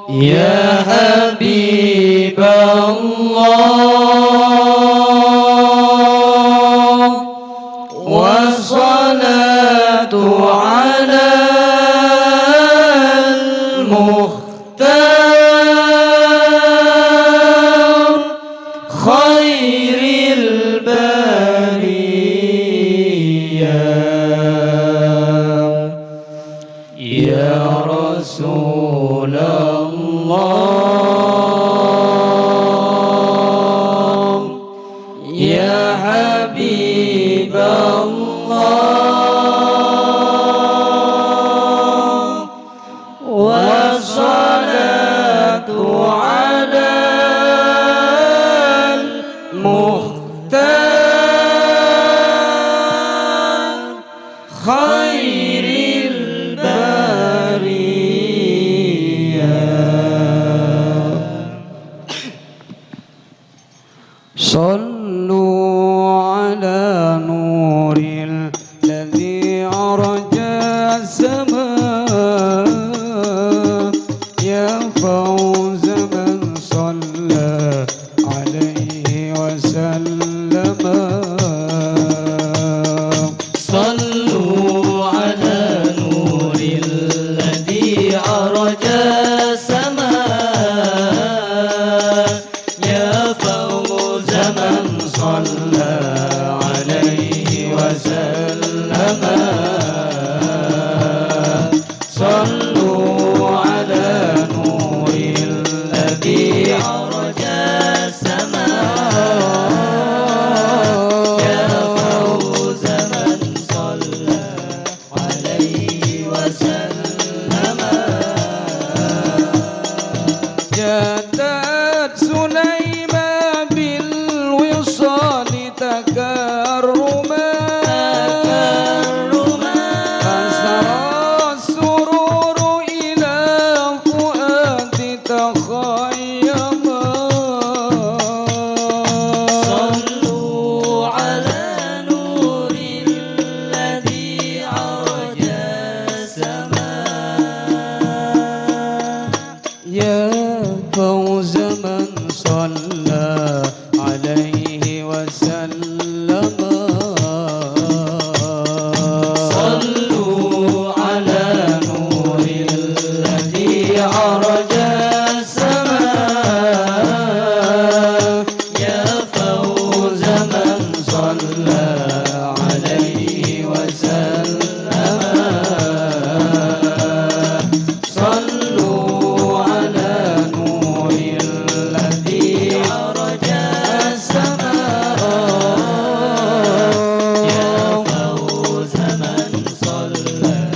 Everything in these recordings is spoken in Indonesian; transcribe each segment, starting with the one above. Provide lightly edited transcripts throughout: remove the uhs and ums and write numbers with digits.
يا حبيب الله والصلاة على المختار خير البرية يا رسول الله يا حبيب الله والصلاة على المختار خير البرية صلوا على نور الذي عرج السماء يا فوز من صلى عليه وسلم صلوا على نور الذي عرج السماء يا فوز من صلى عليه وسلم صلوا على نور الذي عرج السماء يا فوز من صلى عليه وسلم جادت سليمان بالوصال تكرما فسرى السرور إلى فؤاد تخيما صلوا على نور الذي عرج السماء يا فوز من صلى عليه وسلم صلوا على نور الذي عرج السماء يا فوز من صلى عليه وسلم صلوا على نور الذي عرج السماء يا فوز من صلى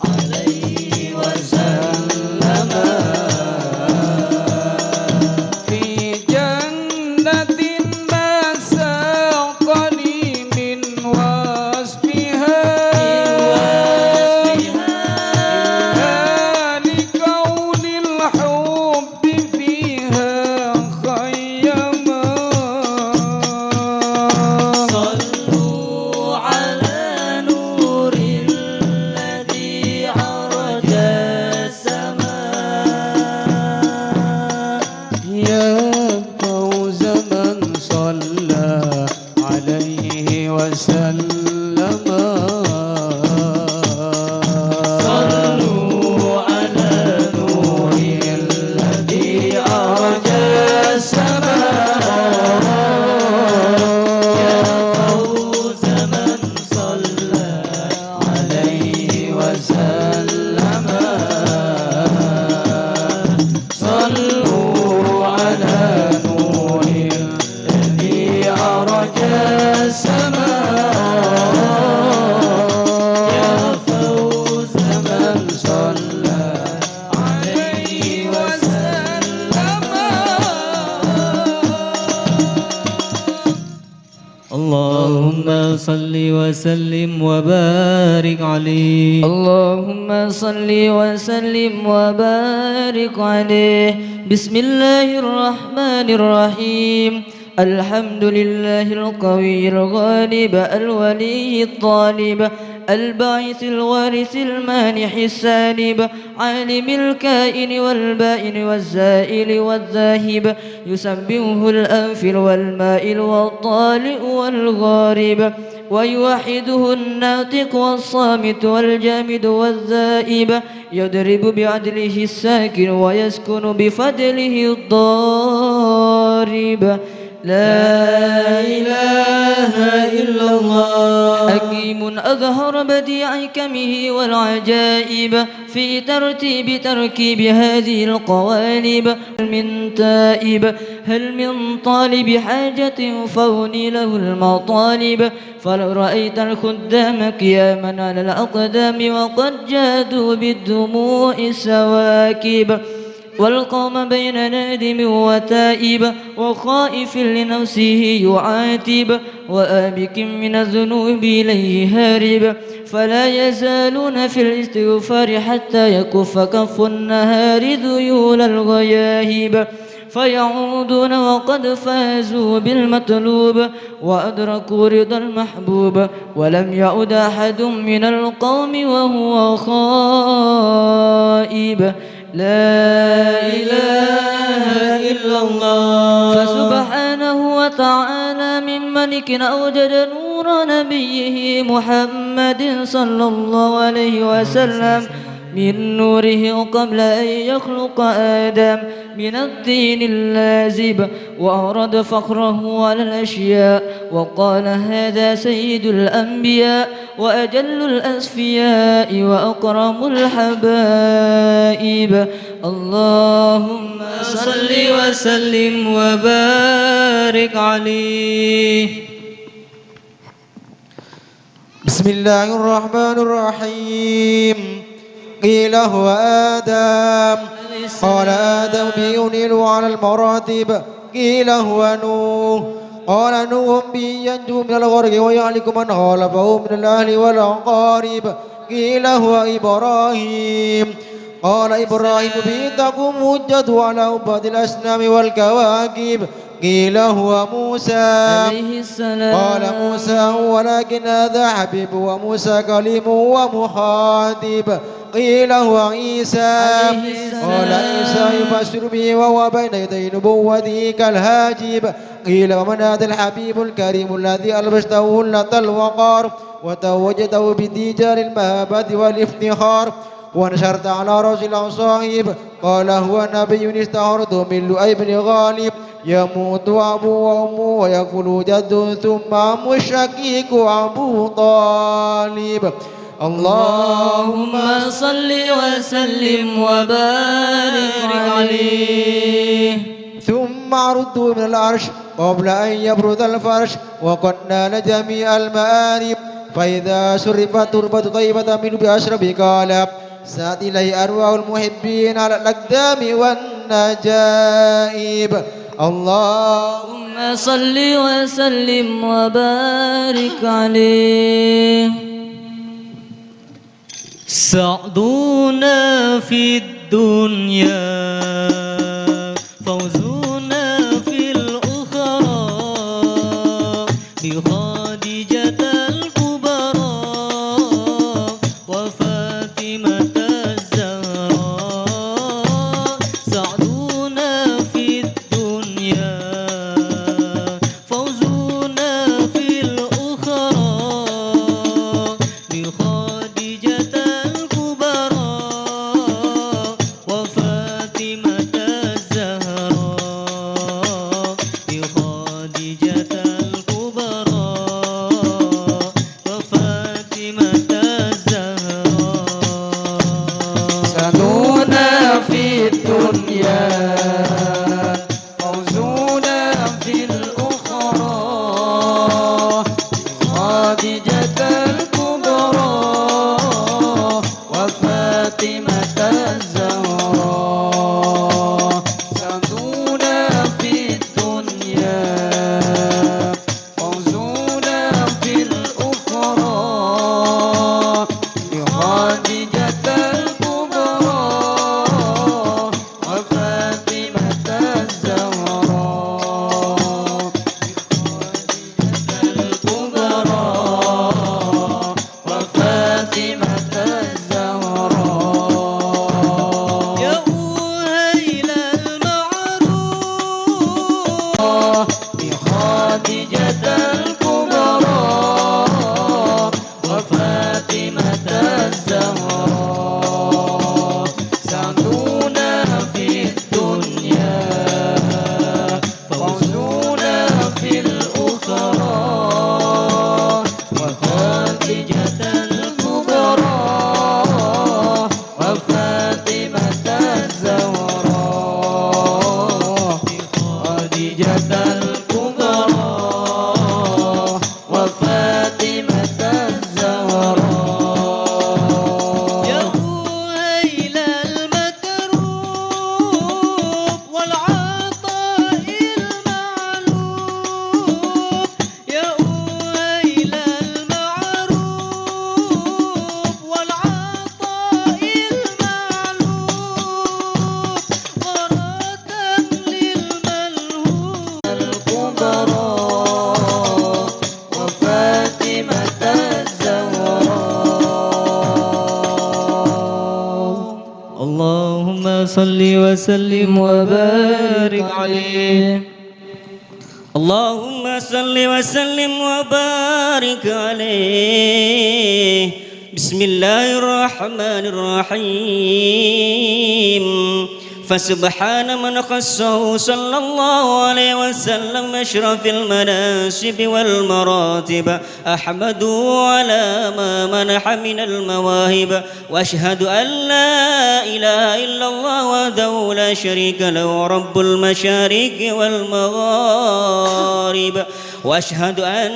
عليه وسلم في جنة ما ساقني من وصفها لكون الحب فيها خيما صلوا على نور الذي عرج السماء يا فوز من صلى عليه وسلم صلوا على نور الذي عرج السماء يا فوز من صلى عليه وسلم صلوا على نور الذي عرج السماء يا فوز من صلى عليه وسلم اللهم صل وسلم وبارك عليه اللهم صل وسلم وبارك عليه بسم الله الرحمن الرحيم الحمد لله القوي الغالب الولي الطالب الباعث الوارث المانح السالب عالم الكائن والبائن والزائل والذاهب يسبحه الأنفل والمائل والطالئ والغارب ويوحده الناطق والصامت والجامد والذائب يضرب بعدله الساكن ويسكن بفضله الضارب لا إله إلا الله حكيم أظهر بديع حكمه والعجائب في ترتيب تركيب هذه القوالب هل من تائب هل من طالب حاجة فوني له المطالب فلو رأيت الخدام قياما على الأقدام وقد جادوا بالدموع السواكب والقوم بين نادم وتائب وخائف لنفسه يعاتب وآبك من الذنوب إليه هارب فلا يزالون في الاستغفار حتى يكف كف النهار ذيول الغياهب فيعودون وقد فازوا بالمطلوب وأدركوا رضا المحبوب ولم يعد أحد من القوم وهو خائب لا إله إلا الله فسبحانه وتعالى من ملك أوجد نور نبيه محمد صلى الله عليه وسلم من نوره قبل أن يخلق آدم من الدين اللازب وأورد فخره على الأشياء وقال هذا سيد الأنبياء وأجل الأسفياء وأكرم الحبائب اللهم صل وسلم وبارك عليه. بسم الله الرحمن الرحيم. قيل هو آدم قال آدم بينيل على المراتب. قيل هو نوح قال نوح بي ينجو من الغرق ويهلك من خالفه من الأهل والأقارب. قيل هو إبراهيم قال إبراهيم بي تقوم حجته على عباد الأصنام والكواكب. قيل هو موسى عليه السلام قال موسى ولكن هذا حبيب وموسى كليم ومخاطب. قيل هو عيسى قال عيسى يبشر به وهو بين يدي نبوته كالهاجب. قيل ومن هذا الحبيب الكريم الذي ألبسته هلة الوقار وتوجته بتيجان المهابة والافتخار ونشرت على رجل صاحب. قال هو نبي استعرض من لؤي بن غالب يموت أبوه وأمه ويقول جد ثم عم الشقيق أبو طالب. اللهم صل وسلم وبارك عليه. ثم عرضته من العرش قبل أن يبرد الفرش وقد نال جميع المآرب. فإذا شرفت تربة طيبة منه بأشرف قال ساد إليه أرواح المحبين على الأقدام والنجائب. اللهم صل وسلم وبارك عليه. سعدنا في الدنيا فوزنا في الأخرى بخادجة الكبرى وفاطمة الزهراء. سعدنا في الدنيا فوزنا في الأخرى بخادجة الكبرى وفاطمة صل وسلم وبارك عليه. اللهم صل وسلم وبارك عليه. بسم الله الرحمن الرحيم. فسبحان من خصه صلى الله عليه وسلم أشرف المناسب والمراتب، أحمده على ما منح من المواهب، وأشهد أن لا إله إلا الله وحده لا شريك له رب المشارق والمغارب، وأشهد أن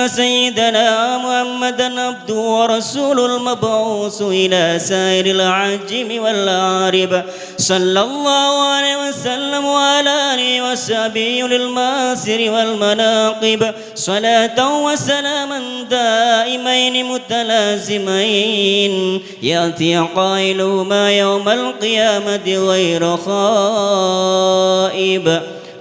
سيدنا محمدا عبده ورسوله المبعوث إلى سائر العجم والعرب، صلى الله عليه وسلم وعلى آله وصحبه للماسر والمناقب، صلاة وسلاما دائمين متلازمين يأتي قائلهما يوم القيامة غير خائب.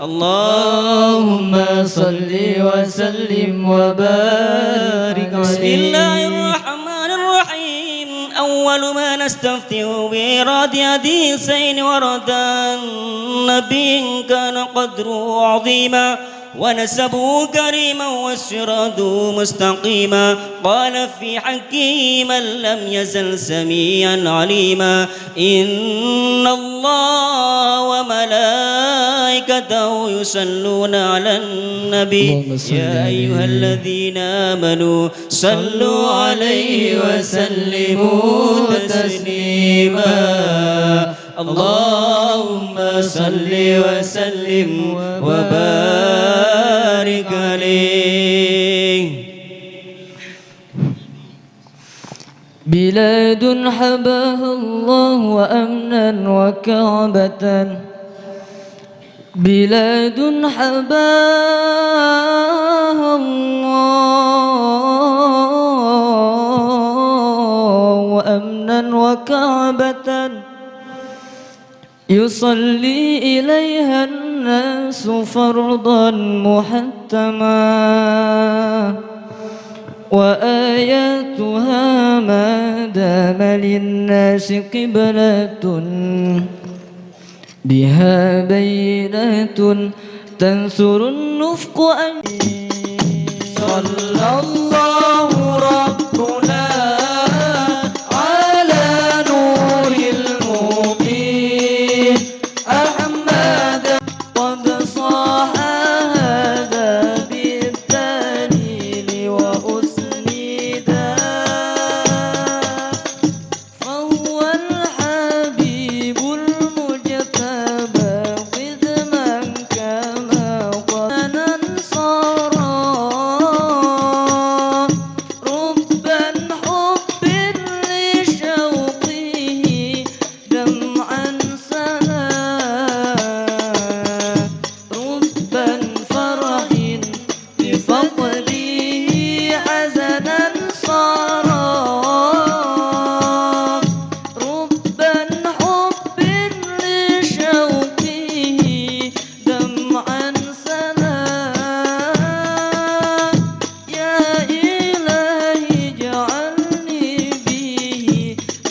اللهم صل وسلم وبارك عليه. بسم الله الرحمن الرحيم. أول ما نستفتح بإيراد حديثين ورد النبي كان قدره عظيما ونسبه كريما وسراده مستقيما، قال في حقه من لم يزل سميعا عليما، إن الله وملائكته يصلون على النبي يا أيها الذين آمنوا صلوا عليه وسلموا تسليما. اللهم صل وسلم وبارك عليه. بلاد حباها الله وأمنا وكعبة، بلاد حباها الله وأمنا وكعبة، يصلي إليها الناس فرضا محتما، وآياتها ما دام للناس قبلة، بها بينات تنثر النفق صلى الله ربنا على نور المبين أحمد، قد صاح هذا بالدليل وأسندا، فهو الحبيب المجتبى قدما كما قد ننصرا، ربا حب لشوقه دمعا سلا، ربا فرح بفقده حزنا صارا، ربا حب لشوقه دمعا سلا، يا إلهي اجعلني به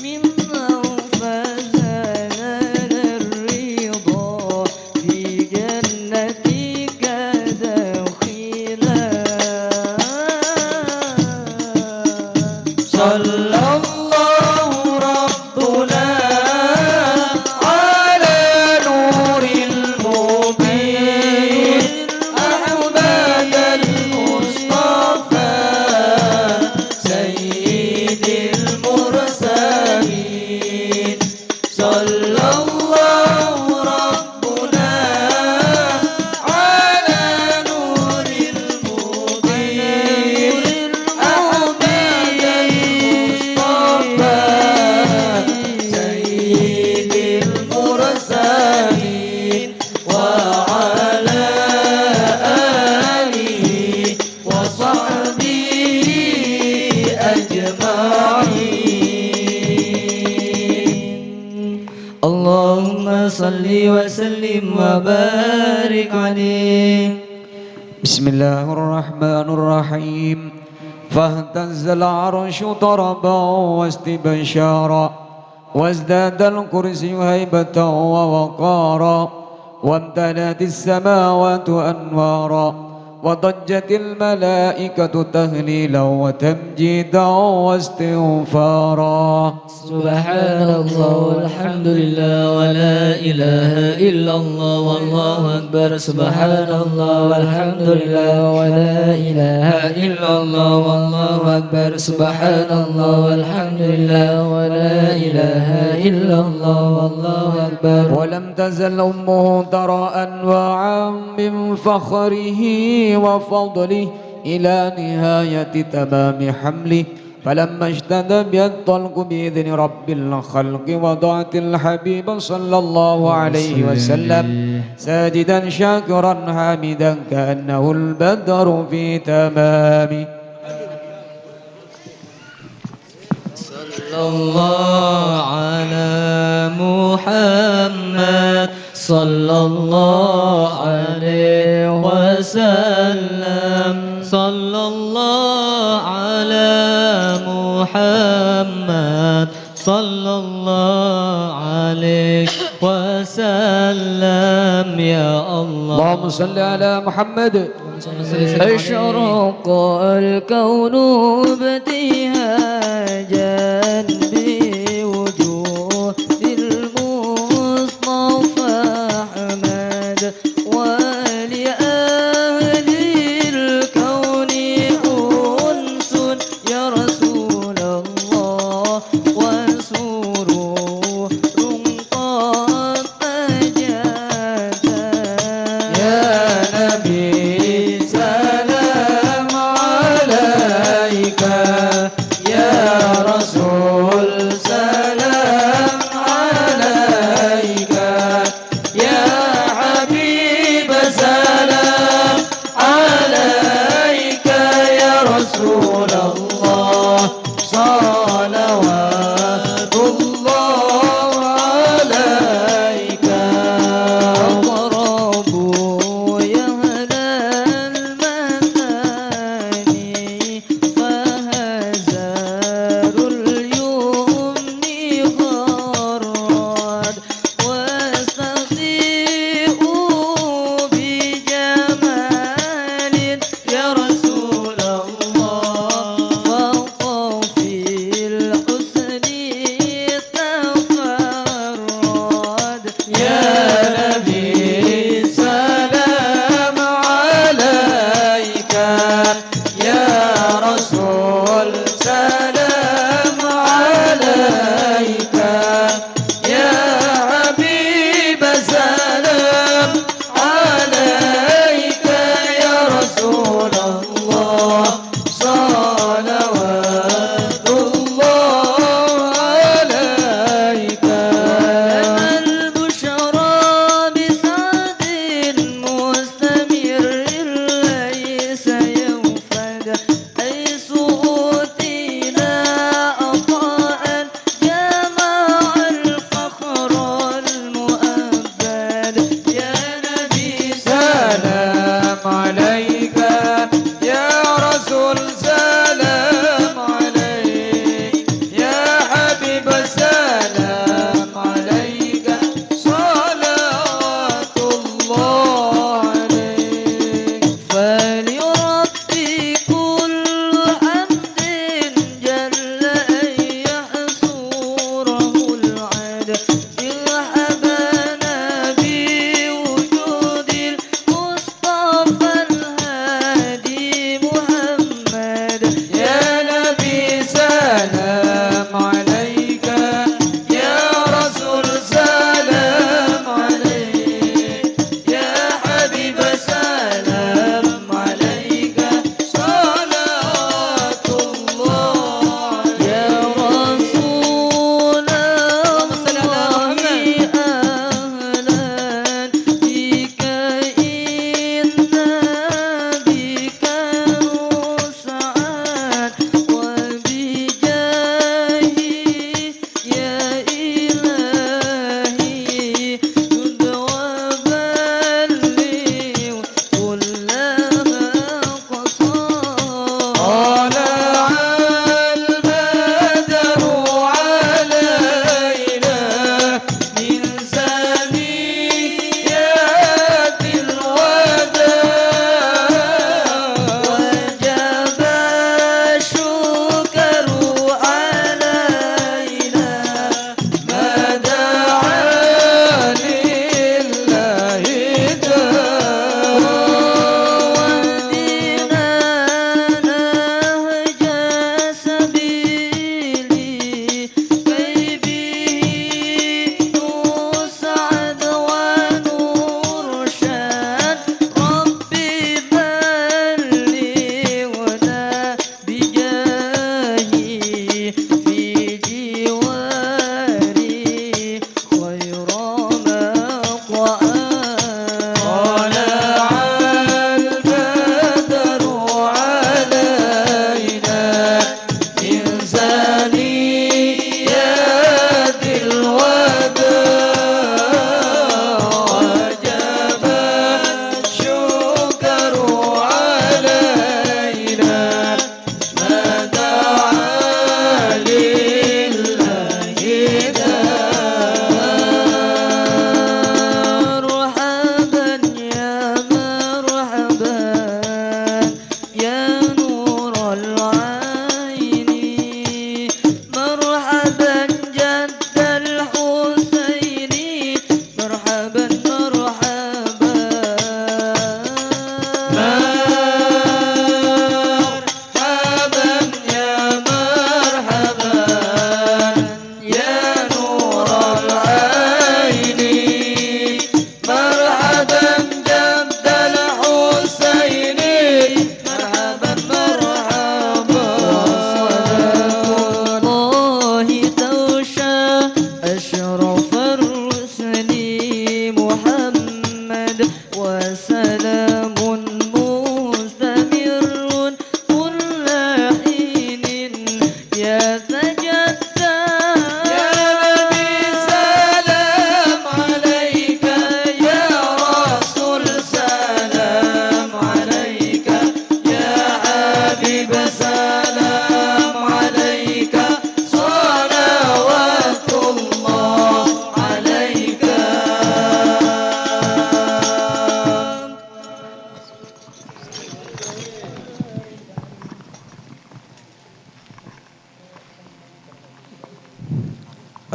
ممن فزان الرضا في جنتك داخلا. صلى الله ربنا على نور المبين أحمد المصطفى سيد المرسلين، صلى الله ربنا على نور المبين أحمد المصطفى سيد المرسلين، وعلى آله وصحبه أجمعين. اللهم صل وسلم وبارك عليه. بسم الله الرحمن الرحيم. فاهتز العرش طربا واستبشارا، وازداد الكرسي هيبة ووقارا وامتلأت السماوات أنوارا وضجت الملائكة تهليلا وتمجيدا واستغفارا سبحان الله والحمد لله ولا إله إلا الله والله أكبر سبحان الله والحمد لله ولا إله إلا الله والله أكبر سبحان الله والحمد لله ولا إله إلا الله والله أكبر. ولم تزل أمه ترى أنواعا من فخره وفضله إلى نهاية تمام حمله فلما اشتد بها الطلق بإذن رب الخلق وضعت الحبيب صلى الله عليه وسلم ساجدا شاكرا حامدا كأنه البدر في تمام. صلى الله على محمد صلى الله عليه وسلم صلى الله على محمد صلى الله عليه وسلم يا الله. اللهم صل على محمد. أشرق الكون ابتهاجا بوجود المصطفى أحمد ولأهل الكون أنس يا رسول الله وسرور قد أجاتا يا نبي سلام عليك يا رسول سلام عليك يا حبيب سلام عليك يا رسول الله صلوات الله عليك. اقربوا يا أهل المثاني فهزار اليمن غرد واستضيئوا بجمال يا رسول الله فوق في الحسن تفرد يا نبي سلام عليك يا رسول سلام عليك يا حبيب سلام عليك يا رسول الله صلوات الله عليك. البشرى بسعد مستمر ليس ينفد حيث أوتينا عطاء جمع الفخر المؤبد يا نبي سلام عليك يا رسول سلام عليك يا حبيب سلام عليك صلوات الله عليك. فلربي كل حمد جل أن يحصوره العد ارحبنا بوجود المصطفى الهادي محمد يا نبي سلام عليك يا رسول سلام عليك يا حبيب سلام عليك صلوات الله يا رسول الله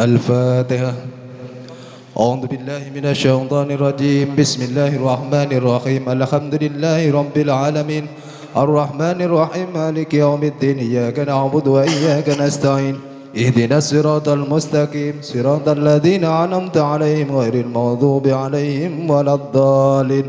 الفاتحة. أعوذ بالله من الشيطان الرجيم. بسم الله الرحمن الرحيم. الحمد لله رب العالمين الرحمن الرحيم مالك يوم الدين. إياك نعبد وإياك نستعين. اهدنا الصراط المستقيم صراط الذين أنعمت عليهم غير المغضوب عليهم ولا الضالين.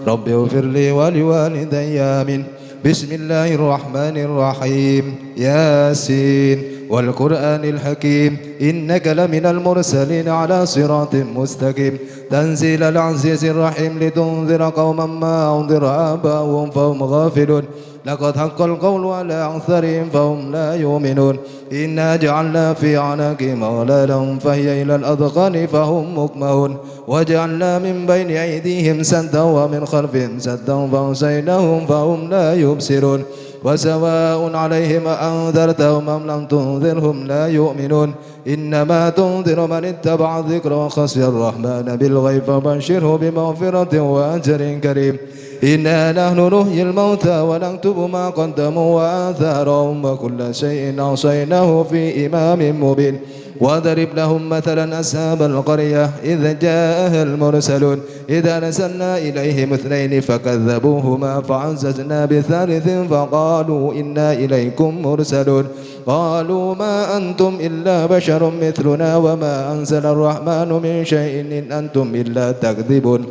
رب اغفر لي ولوالدي آمين. بسم الله الرحمن الرحيم. ياسين والقرآن الحكيم إنك لمن المرسلين على صراط مستقيم. تنزيل العزيز الرحيم لتنذر قوما ما أنذر آباؤهم فهم غافلون. لقد حق القول على أكثرهم فهم لا يؤمنون. إنا جعلنا في أعناقهم أغلالا فهي إلى الأذقان فهم مقمحون. وجعلنا من بين أيديهم سدا ومن خلفهم سدا فأغشيناهم فهم لا يبصرون. وسواء عليهم أنذرتهم أم لم تنذرهم لا يؤمنون. إنما تنذر من اتبع الذكر وخشي الرحمن بالغيب فبشره بمغفرة وأجر كريم. إنا نحن نحيي الموتى ونكتب ما قدموا وآثارهم وكل شيء أحصيناه في إمام مبين. وضرب لهم مثلا أصحاب القرية إذ جاءها المرسلون إذ أرسلنا إليهم اثنين فكذبوهما فعززنا بثالث فقالوا إنا إليكم مرسلون. قالوا ما أنتم إلا بشر مثلنا وما أنزل الرحمن من شيء إن أنتم إلا تكذبون.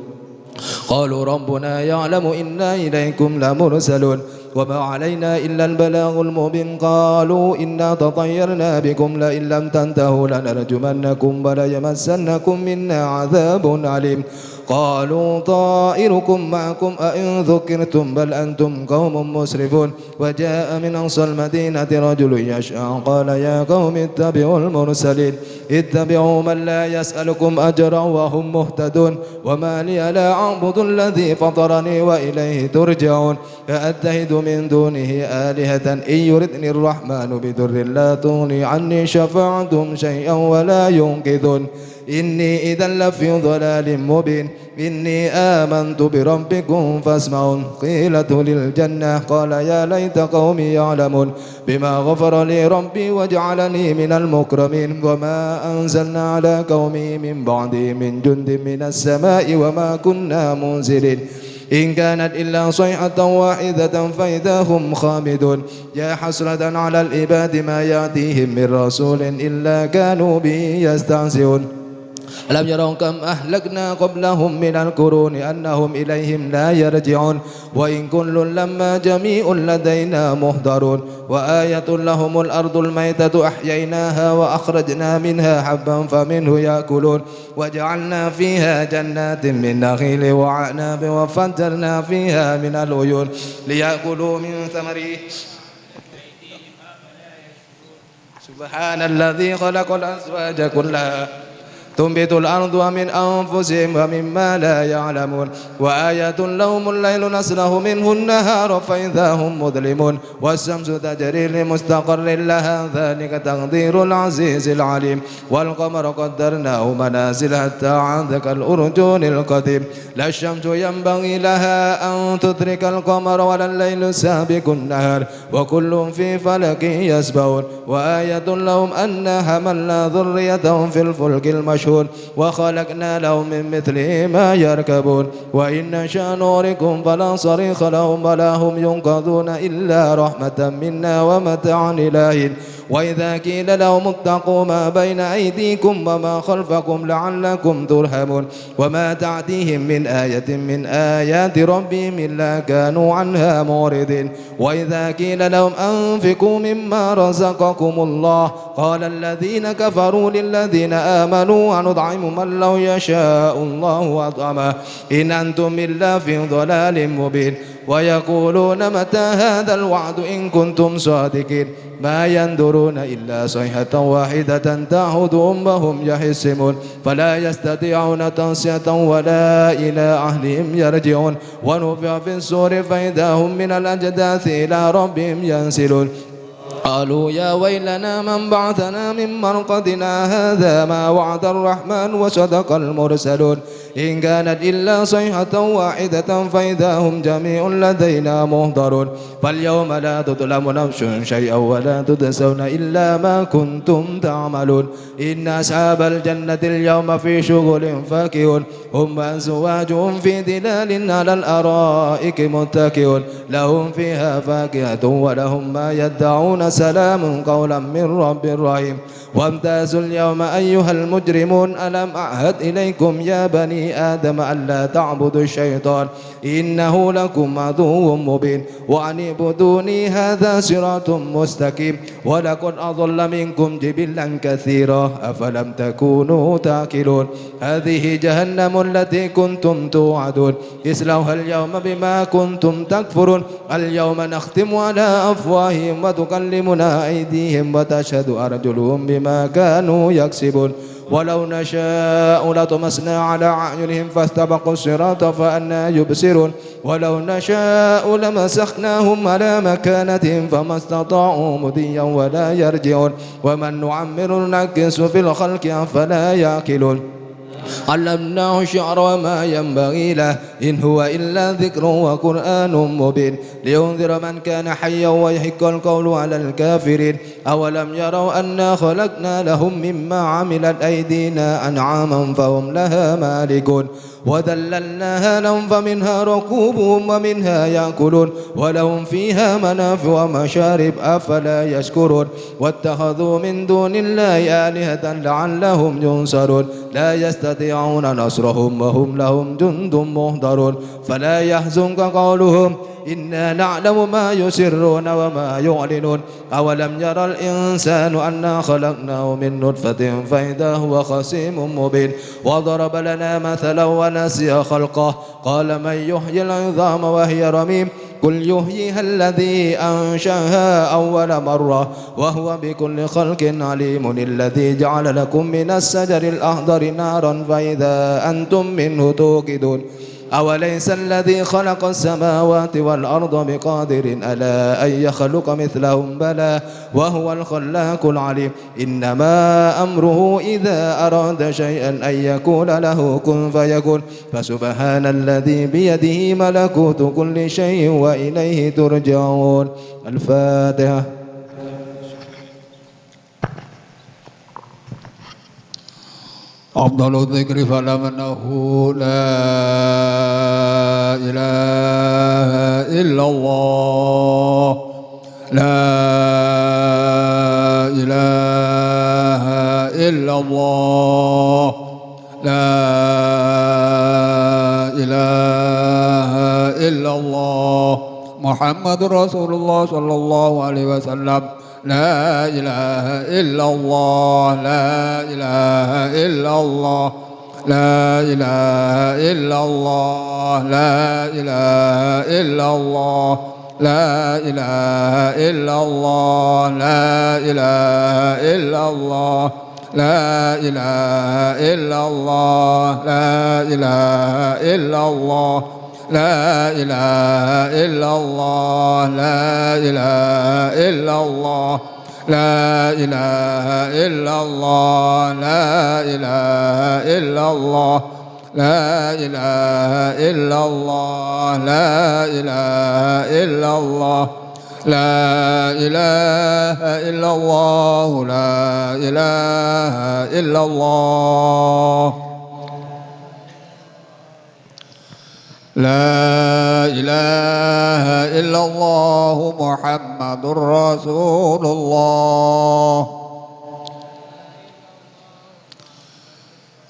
قالوا ربنا يعلم إنا إليكم لمرسلون وما علينا إلا البلاغ المبين. قالوا إنا تطيرنا بكم لئن لم تنتهوا لنرجمنكم وليمسنكم منا عذاب عليم. قالوا طائركم معكم أئن ذكرتم بل أنتم قوم مسرفون. وجاء من أقصى المدينة رجل يشأ قال يا قوم اتبعوا المرسلين اتبعوا من لا يسألكم أجرا وهم مهتدون. وما لي لا أعبد الذي فطرني وإليه ترجعون. فأتخذ من دونه آلهة إن يردني الرحمن بضر لا تغني عني شفاعتهم شيئا ولا ينقذون. إني إذا لفي ضلال مبين. إني آمنت بربكم فاسمعون. قيل ادخل الجنة قال يا ليت قومي يعلمون بما غفر لي ربي وجعلني من المكرمين. وما أنزلنا على قومي من بعده من جند من السماء وما كنا منزلين. إن كانت إلا صيحة واحدة فإذا هم خامدون. يا حسرة على العباد ما يأتيهم من رسول إلا كانوا به يستهزئون. ألم يروا كم أهلكنا قبلهم من القرون أنهم إليهم لا يرجعون. وإن كل لما جميع لدينا محضرون. وآية لهم الأرض الميتة أحييناها وأخرجنا منها حبا فمنه يأكلون. وجعلنا فيها جنات من نخيل وعناب وفجرنا فيها من العيون ليأكلوا من ثمره. سبحان الذي خلق الأزواج كلها تنبت الأرض ومن أنفسهم ومما لا يعلمون. وآية لهم الليل نسلخ منه النهار فإذا هم مظلمون. والشمس تجري لمستقر لها ذلك تقدير العزيز العليم. والقمر قدرناه منازل حتى عاد كالأرجون القديم. لا الشمس ينبغي لها أن تدرك القمر ولا الليل سابق النهار وكل في فلك يسبحون. وآية لهم أنا حملنا ذريتهم في الفلك المشحون وخلقنا لهم من مثله ما يركبون. وإن نشأ نغرقهم فلا صريخ لهم ولا هم ينقذون إلا رحمة منا ومتاعا إلى حين. وإذا قيل لهم اتقوا ما بين أيديكم وما خلفكم لعلكم ترحمون. وما تأتيهم من آية من آيات ربهم إلا كانوا عنها معرضين. وإذا قيل لهم أنفقوا مما رزقكم الله قال الذين كفروا للذين آمنوا ونطعم من لو يشاء الله أطعمه إن أنتم إلا في ضلال مبين. ويقولون متى هذا الوعد إن كنتم صادقين. ما ينظرون إلا صيحة واحدة تأخذهم وهم يحسمون. فلا يستطيعون توصية ولا إلى أهلهم يرجعون. ونفخ في الصور فإذا هم من الأجداث إلى ربهم ينسلون. قالوا يا ويلنا من بعثنا من مرقدنا هذا ما وعد الرحمن وصدق المرسلون إن كانت إلا صيحة واحدة فإذا هم جميع لدينا محضرون فاليوم لا تظلم نفس شيئا ولا تجزون إلا ما كنتم تعملون إن أصحاب الجنة اليوم في شغل فاكهون هم وأزواجهم في ظلال على الأرائك متكئون لهم فيها فاكهة ولهم ما يدعون سلام قولا من رب رحيم وامتازوا اليوم أيها المجرمون ألم أعهد إليكم يا بني آدم ألا تعبدوا الشيطان إنه لكم عدو مبين وأن اعبدوني هذا صراط مستقيم ولقد أضل منكم جبلا كثيرا أفلم تكونوا تأكلون هذه جهنم التي كنتم توعدون اصلوها اليوم بما كنتم تكفرون اليوم نختم على أفواههم وتكلمنا أيديهم وتشهد أرجلهم بما كانوا يكسبون ولو نشاء لطمسنا على أعينهم فاستبقوا الصراط فأنى يبصرون ولو نشاء لمسخناهم على مكانتهم فما استطاعوا مضيا ولا يرجعون ومن نعمر نكس في الخلق أفلا يعقلون علمناه الشعر وما ينبغي له إن هو إلا ذكر وقرآن مبين لينذر من كان حيا ويحق القول على الكافرين أولم يروا أنا خلقنا لهم مما عملت أيدينا أنعاما فهم لها مالكون وذللناها لهم فمنها ركوبهم ومنها يأكلون ولهم فيها منافع ومشارب أفلا يشكرون واتخذوا من دون الله آلهة لعلهم ينصرون لا يستطيعون نصرهم وهم لهم جند مهضرون فلا يحزنك قولهم إنا نعلم ما يسرون وما يعلنون أولم يرى الإنسان أنا خلقناه من نطفة فإذا هو خصيم مبين وضرب لنا مثلا ونسي خلقه قال من يحيي العظام وهي رميم قل يحييها الذي أنشأها أول مرة وهو بكل خلق عليم الذي جعل لكم من الشجر الأخضر نارا فإذا أنتم منه توقدون أوليس الذي خلق السماوات والأرض بقادر ألا أن يخلق مثلهم بلى وهو الخلاق العليم إنما أمره إذا أراد شيئا أن يقول له كن فيكون فسبحان الذي بيده ملكوت كل شيء وإليه ترجعون الفاتحة. أفضل الذكر فلمنه لا إله إلا الله لا إله إلا الله لا إله إلا الله محمد رسول الله صلى الله عليه وسلم لا إله إلا الله لا إله إلا الله لا إله إلا الله لا إله إلا الله لا إله إلا الله لا إله إلا الله لا إله إلا الله لا إله إلا الله لا إله إلا الله لا إله إلا الله لا إله إلا الله لا إله إلا الله لا إله إلا الله لا إله إلا الله لا إله إلا الله لا إله إلا الله لا إله إلا الله محمد رسول الله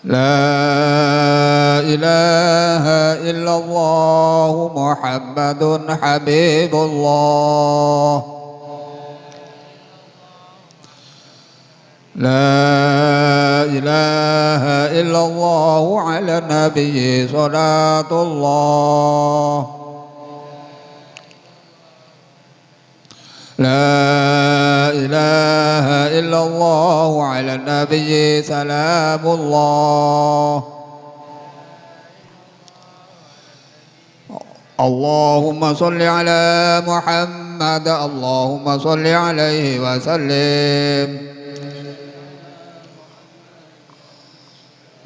لا إله إلا الله محمد حبيب الله لا إله إلا الله على النبي صلاة الله لا إله إلا الله على النبي سلام الله اللهم صل على محمد محمد اللهم صل عليه وسلم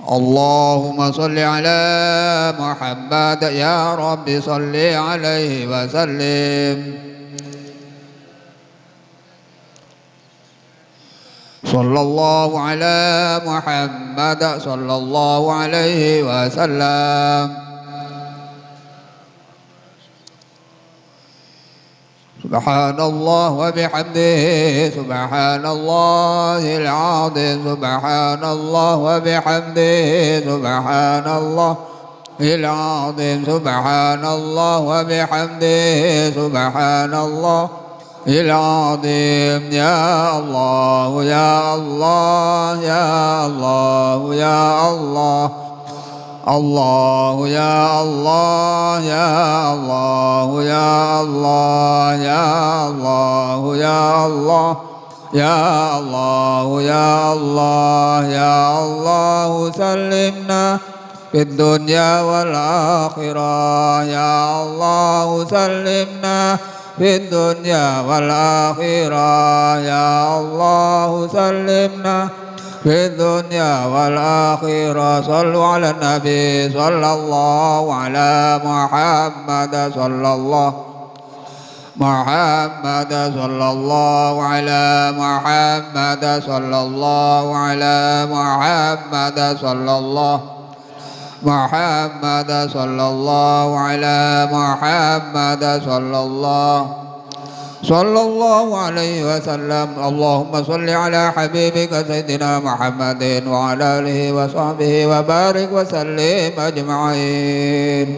اللهم صل على محمد يا رب صل عليه وسلم صلى الله على محمد صلى الله عليه وسلم سبحان الله وبحمده سبحان الله العظيم سبحان الله وبحمده سبحان الله العظيم سبحان الله وبحمده سبحان الله العظيم يا الله يا الله يا الله يا الله الله يا الله يا الله يا الله يا الله يا الله يا الله يا الله يا الله سلمنا في الدنيا والآخرة يا الله سلمنا في الدنيا والآخرة يا الله سلمنا في الدنيا والآخرة صلوا على النبي صلى الله على محمد صلى الله محمد صلى الله على محمد صلى الله على محمد صلى الله محمد صلى الله على محمد صلى الله عليه وسلم اللهم صل على حبيبك سيدنا محمد وعلى آله وصحبه وبارك وسلم أجمعين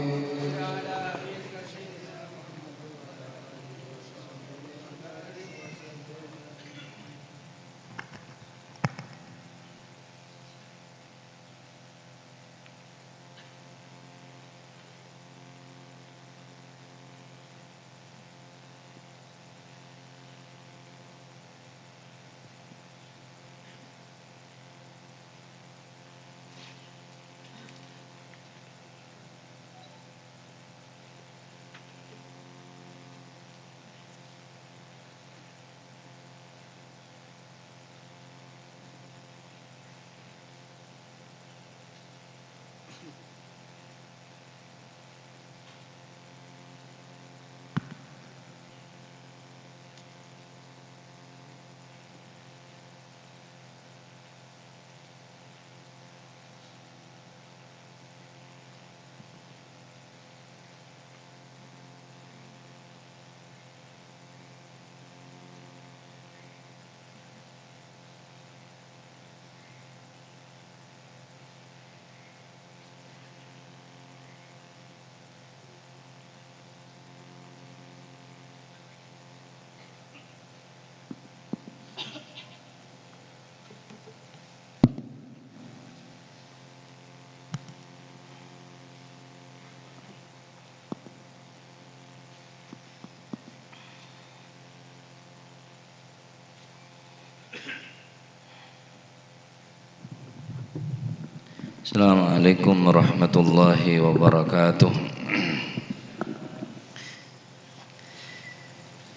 Assalamualaikum warahmatullahi wabarakatuh.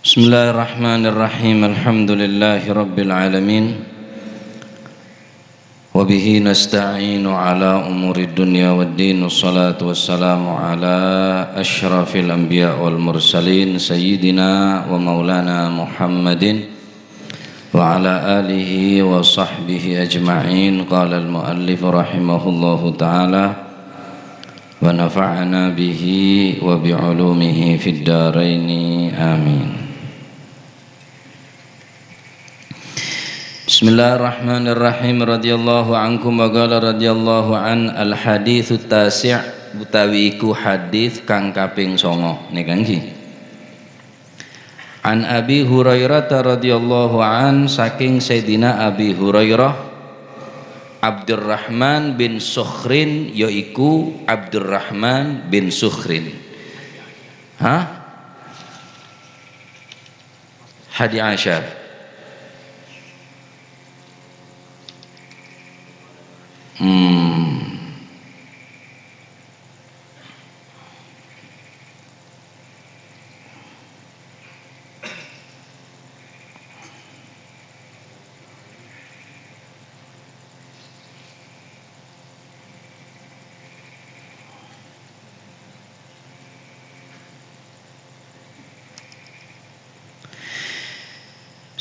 Bismillahirrahmanirrahim. Alhamdulillahi rabbil alamin. Wa bihi nasta'inu ala umuri dunya waddin. Wassalatu wassalamu ala asyrafil anbiya wal mursalin sayyidina wa maulana Muhammadin wa ala alihi wa sahbihi ajma'in. Qala al-muallif rahimahullahu ta'ala wa nafa'ana bihi wa bi'ulumihi fid dharaini amin. Bismillahirrahmanirrahim. Radhiyallahu ankum wa qala radhiyallahu an al-haditsu tasi' utawi iku hadis kang kaping 9 niki nggih. An Abi Hurairah radhiyallahu an saking Sayyidina Abi Hurairah Abdurrahman bin Sukhrin yaiku Abdurrahman bin Sukhrin. Hadi Asyar.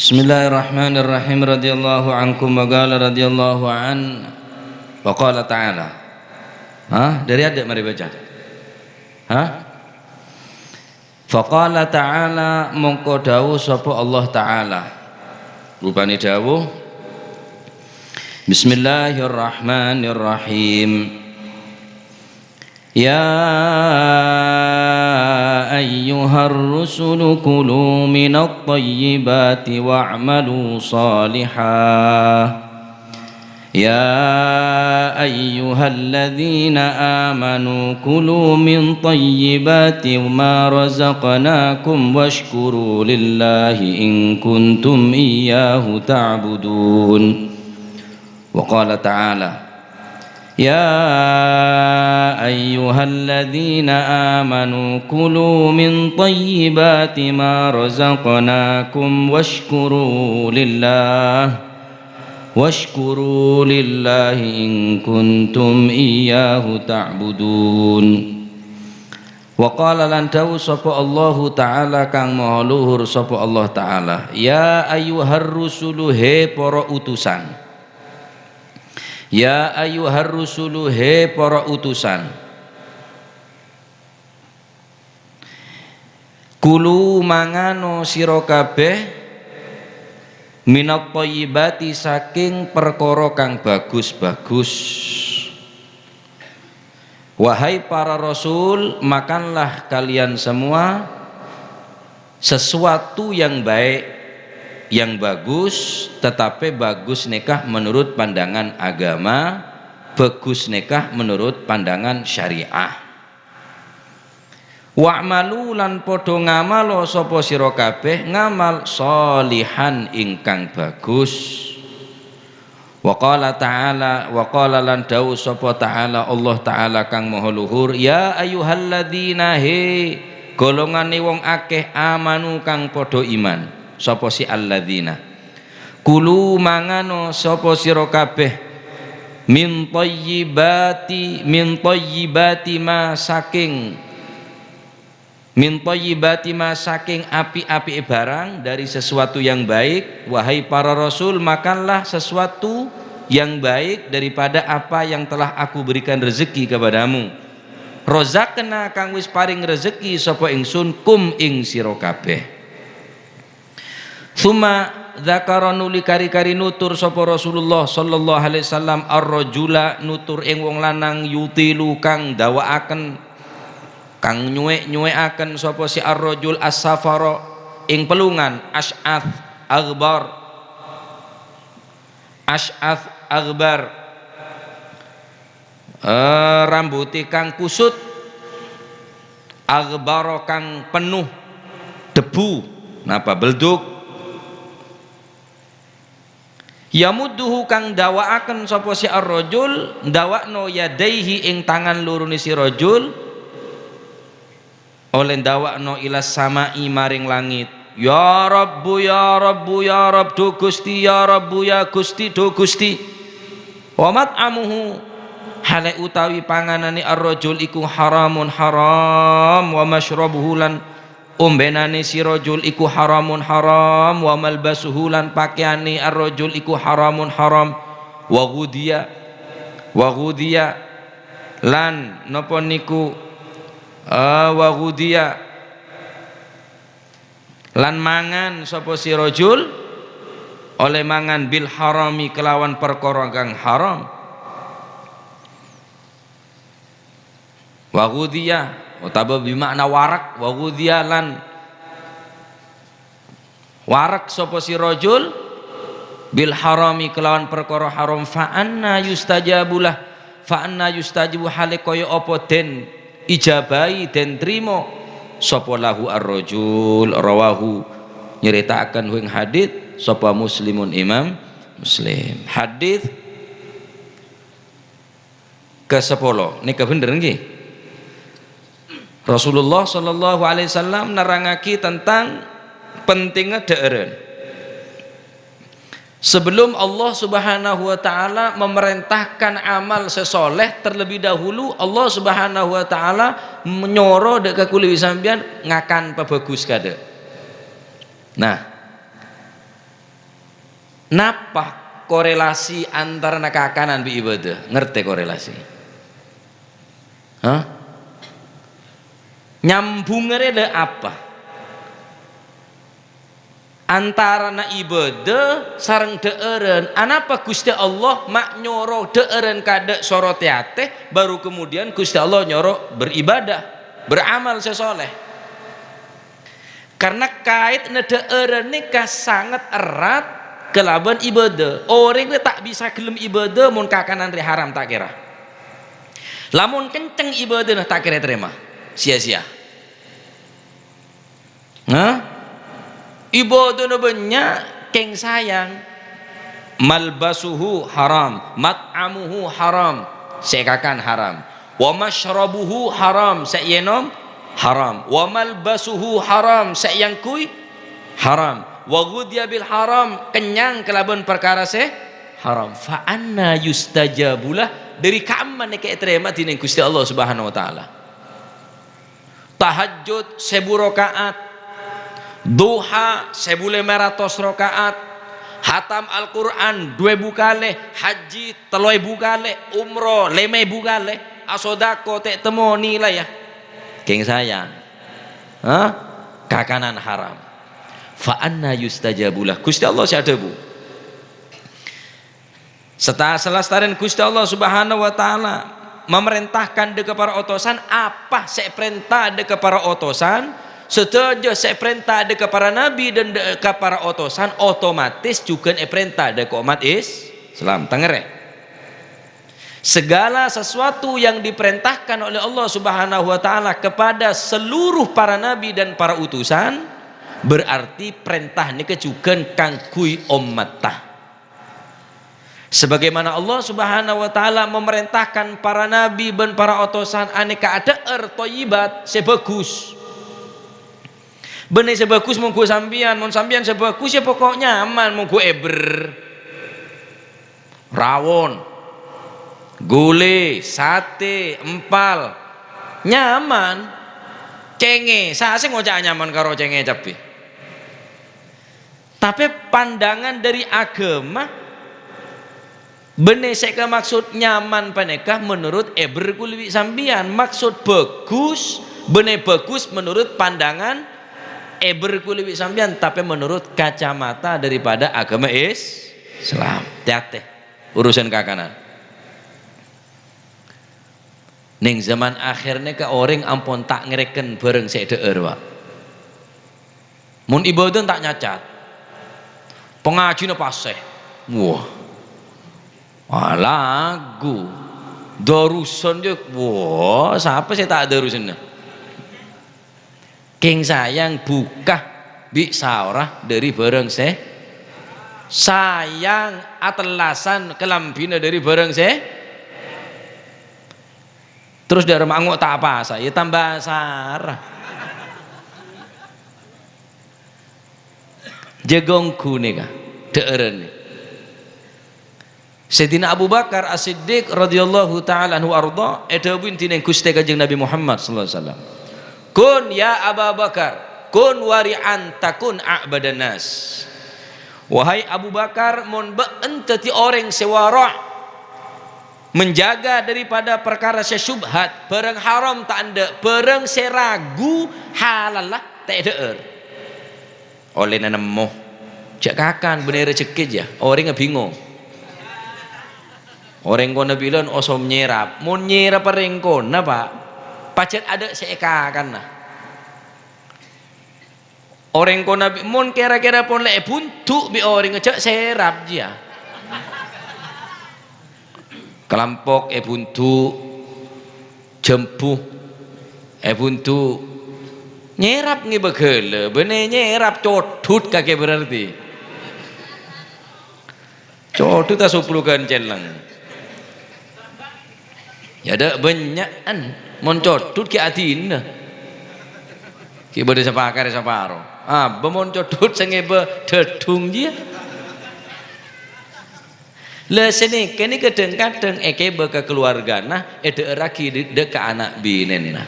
Bismillahirrahmanirrahim. Radhiyallahu ankum wa qala radhiyallahu an wa qala ta'ala. Dari adik mari baca. Faqala ta'ala, mongko dawuh sapa Allah taala. Rupane dawuh Bismillahirrahmanirrahim. Ya ayyuhar rusulu kulu minat tayyibati wa'malu salihah. Ya ayyuhalladzina amanu kulu min tayyibati ma razaqnakum washkuru lillahi in kuntum iyyahu ta'budun. Wa qala ta'ala Ya ayyuhalladzina amanu kulu min tayyibati ma razaqnakum washkuru lillahi in kuntum iyyahu ta'budun. Wa qala lan dawu sapa Allah taala kang maha luhur sapa Allah taala, ya ayyuhar rusulu he para utusan. Ya ayyuhar rusulu he para utusan. Kulu mangano sira kabeh minat thayyibati saking perkara kang bagus-bagus. Wahai para rasul, makanlah kalian semua sesuatu yang baik, yang bagus, tetapi bagus nikah menurut pandangan agama, bagus nikah menurut pandangan syariah. Wa'malu lan padha ngamal sapa sira kabeh ngamal sholihan ingkang bagus. Wa qala ta'ala, wa qala lan dawu sapa ta'ala Allah ta'ala kang maha luhur, ya ayyuhalladzina he golongane wong akeh amanu kang padha iman. Sapa si alladzina kulu mangano sapa sira kabeh min thayyibati ma saking api-api barang dari sesuatu yang baik. Wahai para rasul, makanlah sesuatu yang baik daripada apa yang telah aku berikan rezeki kepadamu. Rozakna kang wis paring rezeki sapa ingsun kum ing sira kabeh. Suma dzakara nuli kari-kari nutur sapa Rasulullah sallallahu alaihi wasallam ar-rajula nutur ing wong lanang yutilu kang dawaaken kang nyuwek-nyuwekaken sapa si ar-rajul as-safara ing pelungan asy'ath aghbar rambuté kang kusut aghbar kang penuh debu napa belduk. Yamudduhu kang dawaaken sapa si ar-rajul ndawakno yadaihi ing tangan lurune si rajul oleh ndawakno ila samai maring langit. Ya Rabbu ya Rabbu ya Rabb do Gusti, ya Rabbu ya Gusti do Gusti. Wa mat'amuhu hale utawi panganane ar-rajul iku haramun haram, wa mashrabuhu lan ombenane si rajul iku haramun haram, wa malbasuhu lan pakaiane ar-rajul iku haramun haram, wa ghudiya lan napa niku wa ghudiya lan mangan sapa si rajul oleh mangan bil harami kelawan perkara kang haram. Wa ghudiya utawa bimakna warak, wa ghudhiyalan warak sapa si rajul bil harami kelawan perkara haram. Fa anna yustajabulah, fa anna yustajibu hale kaya apa den ijabahi den trimo sapa lahu ar-rajul. Rawahu nyeritakan ing hadits sapa Muslimun Imam Muslim. Hadits ke-10 nika bener nggih. Rasulullah sallallahu alaihi wasallam nerangake tentang pentingnya dheeren. Sebelum Allah Subhanahu wa taala memerintahkan amal sesoleh, terlebih dahulu Allah Subhanahu wa taala menyoro dek kuli sampeyan ngakan pebagus kade. Nah, Napa korelasi antara kakanan bi ibadah? Ngerti korelasi? Hah? Nyambungnya apa? Antara na ibadah sareng deeren, anapa Gusti Allah mak nyoro deeren kada sorot yate, baru kemudian Gusti Allah nyoro beribadah, beramal sesoleh. Karena kait na deeren nikah sangat erat kelaban ibadah. Orang itu tak bisa gelem ibadah mun kakanan ri haram tak kira. Lamun kenceng ibadah nah tak kira terima, sia-sia. Nah, ibadah banyak keng sayang. Malbasuhu haram, mat'amuhu haram, sekakan haram. Wa mashrabuhu haram, seyenom haram. Wa malbasuhu haram, seyang kui haram. Wa ghudya bil haram, kenyang kelaban perkara se haram. Fa anna yustajabulah, dari kaman nek terima dina Gusti Allah Subhanahu wa taala. Tahajud 1000 rakaat, duha 1500 rakaat, hatam Al-Quran 2000 kali, haji 3000 kali, umroh 5000 kali, asodako tek temo nilai ya keng sayang. Hah? Kakanan haram. Fa anna yustajabulah, Gusti Allah sadabu. Setelah selestaren Gusti Allah Subhanahu wa taala memerintahkan de para otosan, apa sek perintah de para otosan, setuju saya perintah de para nabi dan de para otosan, otomatis juga perintah de umat Islam. Tengere segala sesuatu yang diperintahkan oleh Allah Subhanahu wa taala kepada seluruh para nabi dan para utusan, berarti perintah nike juga kangkui umatah. Sebagaimana Allah Subhanahu wa taala memerintahkan para nabi dan para utusan aneka ada toyibat sebagus. Benih sebagus monggo sambian, mon sambian sebagus ya pokoknya aman, monggo eber, rawon, gule, sate, empal, nyaman, cenge, saya sih ngocak nyaman karo cenge cabe. Tapi pandangan dari agama, benih saya maksud nyaman panekah menurut eber kuliwi sambian, maksud bagus, benih bagus menurut pandangan berkuliwi sambian, tapi menurut kacamata daripada agama Islam. Hati-hati urusan kakanan. Ning zaman akhirnya ke orang ampun tak ngereken bareng sedeer Pak. Mun ibadah tak nyacat, pengajine paseh. Wah, lagu darusan je. Wah, siapa saya tak darusan? King sayang buka bi saurah dari bareng sayang atelasan kelambina dari bareng terus dari manguk tak apa saya tambah sarah jegongku nih kah deeren. Sayyidina Abu Bakar As-Siddiq radhiyallahu taala anhu arda edawin tineng Gusti Kanjeng Nabi Muhammad sallallahu alaihi wasallam. Kun ya Abu Bakar, kun wari'an takun a'badan nas. Wahai Abu Bakar, mun beenteti orang sewara menjaga daripada perkara syubhat, barang haram tak anda, barang seragu halal lah tak deer. Oleh nanemu, cak kakan bener rezeki ya, orang bingung. Orang kona bilang osom nyerap, mun nyerap orang kona Pak. Pacet ada seeka kan nah. Orang kona mun kira-kira pun le buntu bi orang ngecek serap dia. Kelampok buntu jempuh buntu nyerap ngi begele bener nyerap codut kakek berarti. Codut tak 10 ganceleng. Ya ada banyakan moncodut ki adina ki bade sapakar saparo bemoncodut sengebe dedung dia le sini kene kadang-kadang ekebe ke keluarga nah daeraki de ke anak binen nah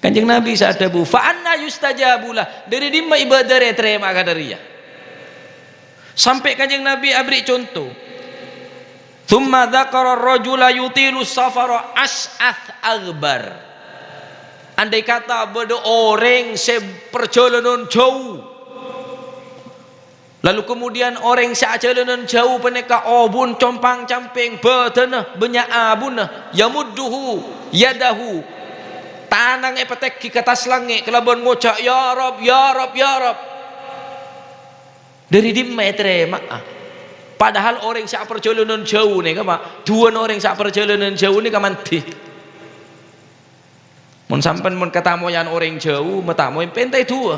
Kanjeng Nabi sadabu fa anna yustajabulah dari dimma ibadah terima kadariya Sampai Kanjeng Nabi abri contoh. Tsumma dzakara ar-rajula yutilu safara as'ath aghbar. Andai kata ada orang seperjalanan jauh, lalu kemudian orang seperjalanan jauh peneka obun compang camping badanah banyak abunah yamudduhu yadahu tanang epetek ki atas langit kelaban ngocak ya Rab ya Rab ya Rab dari dimma terima. Padahal orang sak perjalanan jauh nih apa? Dua orang sak perjalanan jauh nih kamanti. Mun sampean mun katamoyan orang jauh, metamoy pentai dua.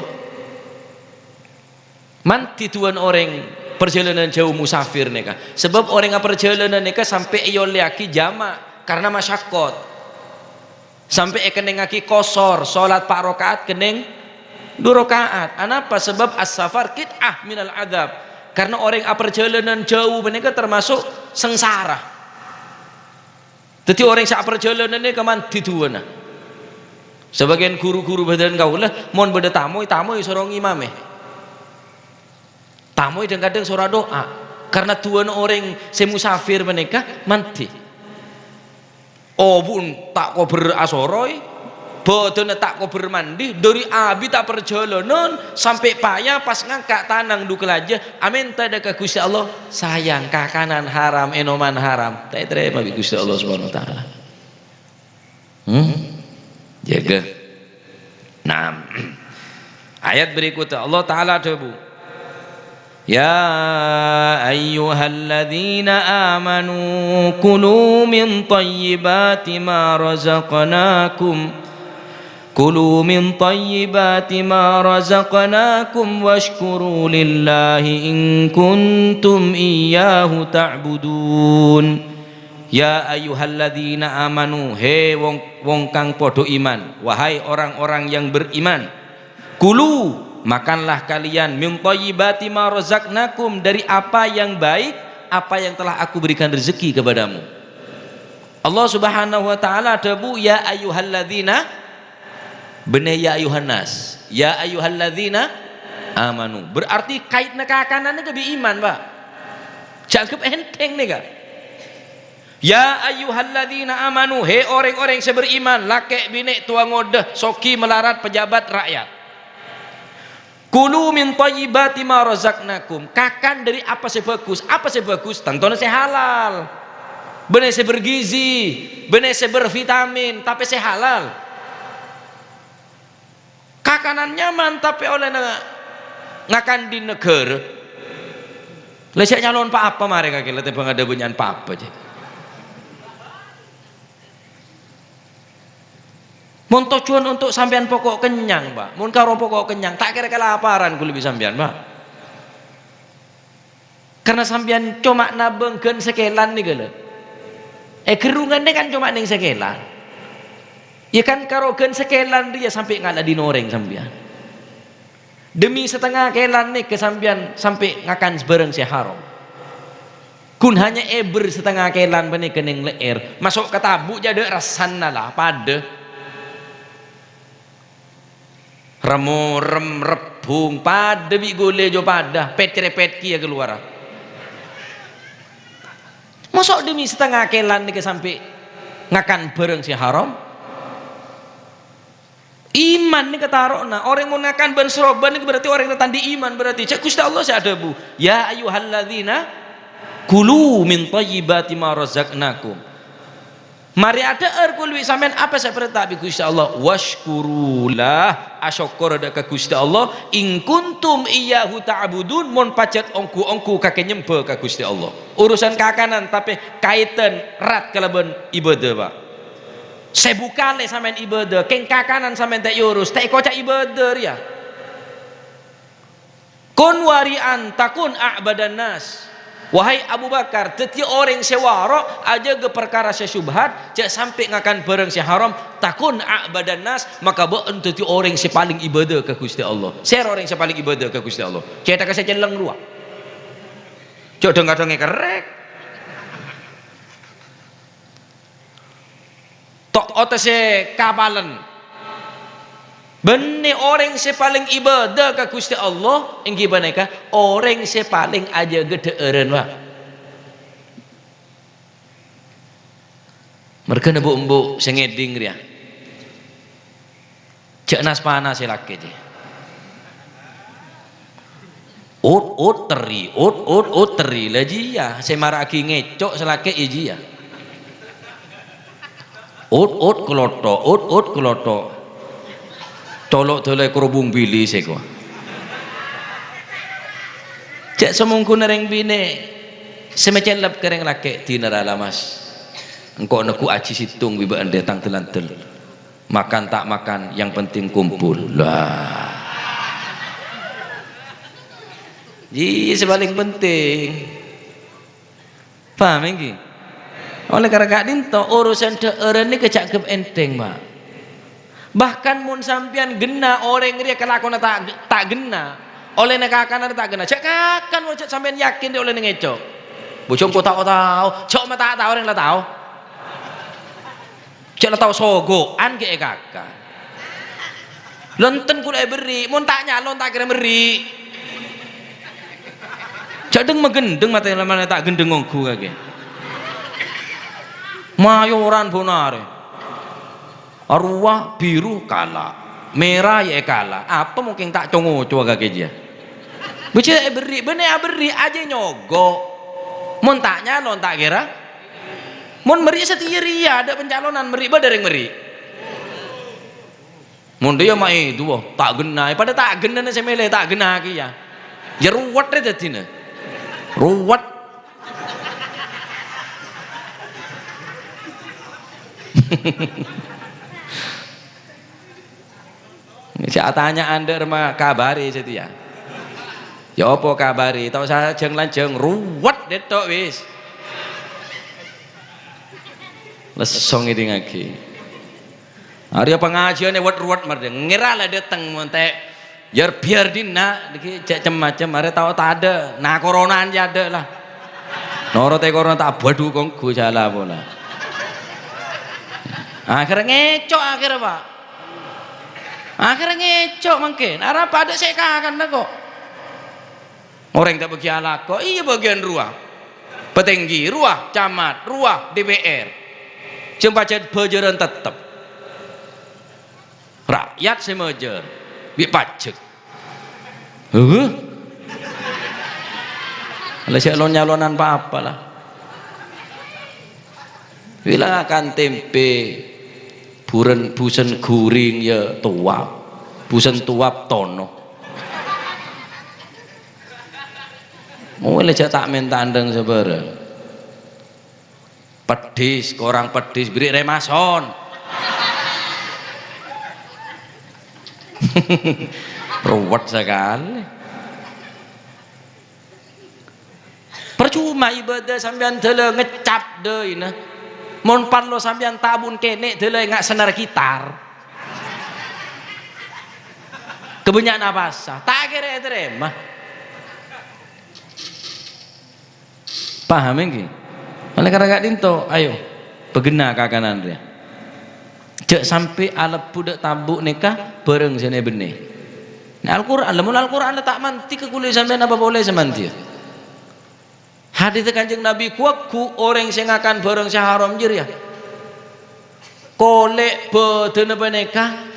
Manti tuan orang perjalanan jauh musafir nih kan. Sebab orang perjalanan nih kan sampai iyo liaki jama karena masyakot. Sampai keneng aki kosor, salat 4 rakaat keneng 2 rakaat. Anapa? Sebab as-safar qit'ah minal adzab. Karena orang perjalanan jauh mereka termasuk sengsara. Jadi orang sak perjalanan ini keman diduana. Sebagian guru-guru badan kaulah mon beda tamu sorong imameh. Tamu kadang surah doa. Karena tuan orang semusafir mereka mati. Oh bun tak kau berasoroi, badan tak kau bermandi dari abi tak perjalanan sampai payah pas ngangkat tanang dukelaja. Amin tada ke Gusti Allah sayang kakanan haram enoman haram. Tak terima bi Gusti Allah Subhanahu wa taala. Jaga. Nah, ayat berikutnya Allah taala debu. Ya ayyuhalladzina amanu kulu min thayyibati ma razaqnakum washkuru lillahi in kuntum iyyahu ta'budun. Ya ayyuhalladzina amanu, he wong kang podo iman, wahai orang-orang yang beriman, kulu makanlah kalian min thayyibati ma razaqnakum, dari apa yang baik, apa yang telah aku berikan rezeki kepadamu. Allah Subhanahu wa taala debu ya ayyuhalladzina bener ya ayyuhannas, ya ayyuhalladzina amanu, berarti kaitna kakanannya kebi iman, Pak. Jangan enteng nih, Kak. Ya ayyuhalladzina amanu, he orang-orang yang beriman, laki bini tua ngodah soki melarat pejabat rakyat. Kulu min thayyibati ma razaqnakum, kakan dari apa sebagus, tentunya sehalal, bener sebergizi, bener sebervitamin, tapi sehalal. Kakanan nyaman tapi oleh ngakan di negara. Lesek nyalon pak apa mereka kira tebang ada bunyian pak apa aja. Mun tujuan untuk sampean pokok kenyang, Pak. Mun karo pokok kenyang, tak kira kelaparan ku lebih sampean, Pak. Karena sampean cuma nabengkeun sekelan nih geuleuh. Gerungannya kan cuma ning sekelan. Ya kan karo gen sekelan dia sampai ngalah di noreng sampean. Demi setengah kelan nih ke sampean sampai ngakan sebareng si haram. Kun hanya eber setengah kelan benih kening leer. Masuk ke tabuk jadi rasana lah pada. Remo rem rebung pada bi gole jo pada pet kia keluar. Masuk demi setengah kelan nih sampai ngakan bareng si haram. Iman nih ketarokna orang mau ngakan ban seroban ini berarti orang yang tandi iman, berarti cek Gusti Allah saya bu. Ya ayyuhalladzina kulu min thayyibati ma razaqnakum. Mari ada kulwi sampean apa saya perintah bi Gusti Allah, washkurulah asyukur ada ke Gusti Allah in kuntum iyyahu ta'budun, mon pacet ongku kakek nyembah ke Gusti Allah. Urusan kakanan tapi kaitan erat kalaban ibadah, Pak. Saya buka le sampean ibadah, keng kakanan sampean tak urus, tak kocak ibadah ya. Kun warian takun a'badan nas. Wahai Abu Bakar, setiap orang sewaro aja ke perkara syubhat, cek sampai ngakan bareng si haram, takun a'badan nas, maka beun setiap orang si paling ibadah ke Gusti Allah. Saya orang si paling ibadah ke Gusti Allah. Cek tak kasih celeng luak. Cek dengar-dengar kerek. Tok otese kapalan. Benih orang yang paling ibadah ke Gusti Allah yang gimana kah? Orang yang paling aja gede eren wak. Mereka nebuk-embuk sengeding dia. Cek nas panas laki dia. Ut teri lagi ya. Semaraki ngecok selaki iji ya. Ut keloto. Tolok tolak kerubung bili seko. Cek semungku nereng bine semacam lap kereng laki tinara lamas. Engkau neku aci situng biba ande tang telantel. Makan tak makan yang penting kumpul lah. Ji sebaling penting. Paham ini? Oleh karena kak dinto urusan deureun ni kecak ke enteng mak. Bahkan mun sampian gena orang dia kelakon tak gena oleh nekakan tak gena cek kakan cek sampean yakin dia oleh ngecok bocong ko tahu cok mata tahu orang lah tahu cek lah tahu sogoan ke kakak lonten kuda beri mun tak nyalon tak kira beri cek deng megendeng mata yang mana tak gendeng ngongku kage mayoran bonare arwah biru kalah, merah ya kalah. Apa mungkin tak congo coba kaki dia. Bicara beri, bener beri aja nyogok. Mun tak nyalon tak kira. Mun meri setiiri ada pencalonan meri dari meri. Mun dia mai itu tak genai, pada tak genai semele tak genai kia. Ya ruwet aja tina, ruwet. Saya tanya anda rumah kabari setia. Ya apa kabari? Tahu saya jeng lanjeng ruwet detok wis. Lesong ini ngaki. Hari pengajian ruwet merde. Ngira lah datang monte. Biar dina cek macam hari tahu tak ada. Nah corona aja ada lah. Norote corona tak badu kongku salah bola. Akhirnya ngecok akhirnya pak. Akhirnya ngecok mungkin arah pada saya kakan dah kok orang tak bagi alak kok iya bagian ruah petinggi ruah camat ruah DPR jumpa ced bejeran tetap rakyat semejer bi pajak kalau saya nyalonan apa lah bilang akan tempe busen guring ya tuap busen tuap tono mulai tak minta andeng sebarang pedis korang pedis beri remason ruwet sekali percuma ibadah sampean tele ngecap deh ini mon parlo sampean tabun kene delay ngak senar gitar kebanyakan apa sah tak kira terima paham ini oleh karena gak dinto ayo begena kakanan dia cek sampai alap budak tabuk nikah bareng sini benih nah Al-Quran lamun Al-Quran tak manti ke kulit sampean apa boleh semanti hadis Kanjeng Nabi kuaku orang sing akan bareng si haram jir ya kolek bedene beneka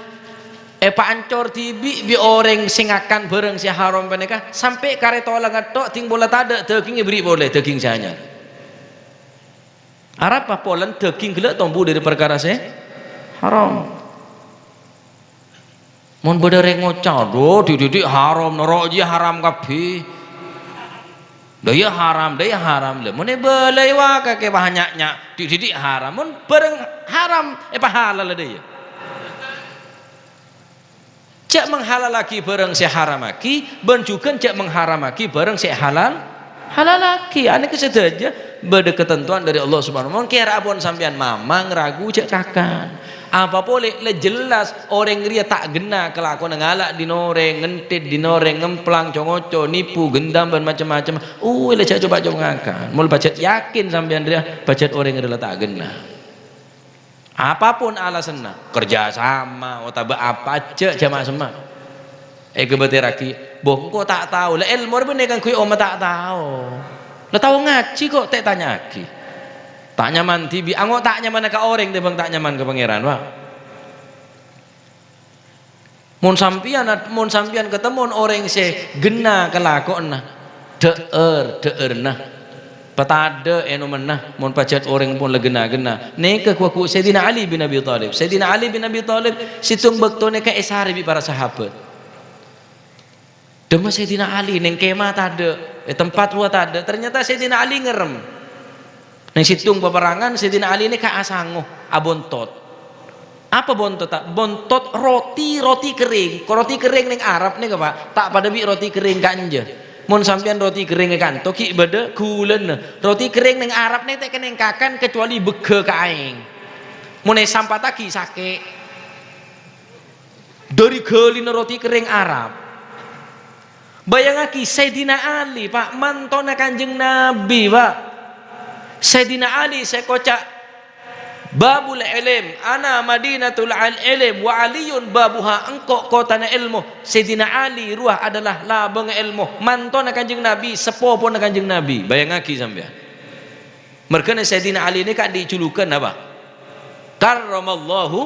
pancor tibi bi orang sing akan bareng si haram beneka sampai kareto ngetok ting bola tada daging beri boleh daging sanya arab apa polen daging gelak tombu dari perkara se haram mon bedere ngocah do dididik haram nerok je haram kabeh daya haram le mun belai wa ka ke banyaknya dididik haram mun bareng haram pahala le daya cak menghalal lagi bareng si haram lagi ben juga cak mengharam lagi bareng si halal lagi ane kesedaja beda ketentuan dari Allah Subhanahu wa taala kira abon sampean mamang ragu cak kakan apa boleh le jelas orang ria tak gena kelakuan ngalak dinoreng ngentit dinoreng ngemplang congoco nipu gendam dan macam-macam le coba ngakan mul bacet yakin sampean dia bacet orang ria tak gena Apapun alasannya, kerja sama atau apa aja jamaah semua. Kebetiraki, boh kok tak tahu. Lah ilmu bener kan kui oma tak tahu. Lah tahu ngaji kok tak tanya lagi. Tak nyaman tibi, angok tak nyaman ke orang deh bang tak nyaman ke pangeran, wah. Mun sampian ketemu orang se gena kelakon nah, deer nah. Petada menah mun pacet orang pun legena-gena neka kuaku Sayyidina Ali bin Abi Thalib. Sayyidina Ali bin Abi Thalib situng bektone ka esari bi para sahabat. Dema Sayyidina Ali ning kemah tade, tempat luar tade. Ternyata Sayyidina Ali ngerem. Ning situng peperangan Sayyidina Ali ini ka asanguh abontot. Apa bontot tak? Bontot roti kering. Roti kering ning Arab nih Pak. Tak pada bi roti kering kanja. Mun sampean roti kering kan toki beda kulen roti kering ning Arab nih tak keneng kakan kecuali bege kaing mun sampai taki sake dari gelina roti kering Arab bayangaki Sayyidina Ali Pak mantona kanjeng Nabi Pak Sayyidina Ali saya kocak babul ilm ana madinatul ilm wa aliyun babuha engkau kotana ilmu. Sayyidina Ali ruah adalah labang ilmu mantona kanjeng Nabi sepopo na kanjeng Nabi. Bayangaki sampean merkena Sayyidina Ali ini kan dijulukan apa karramallahu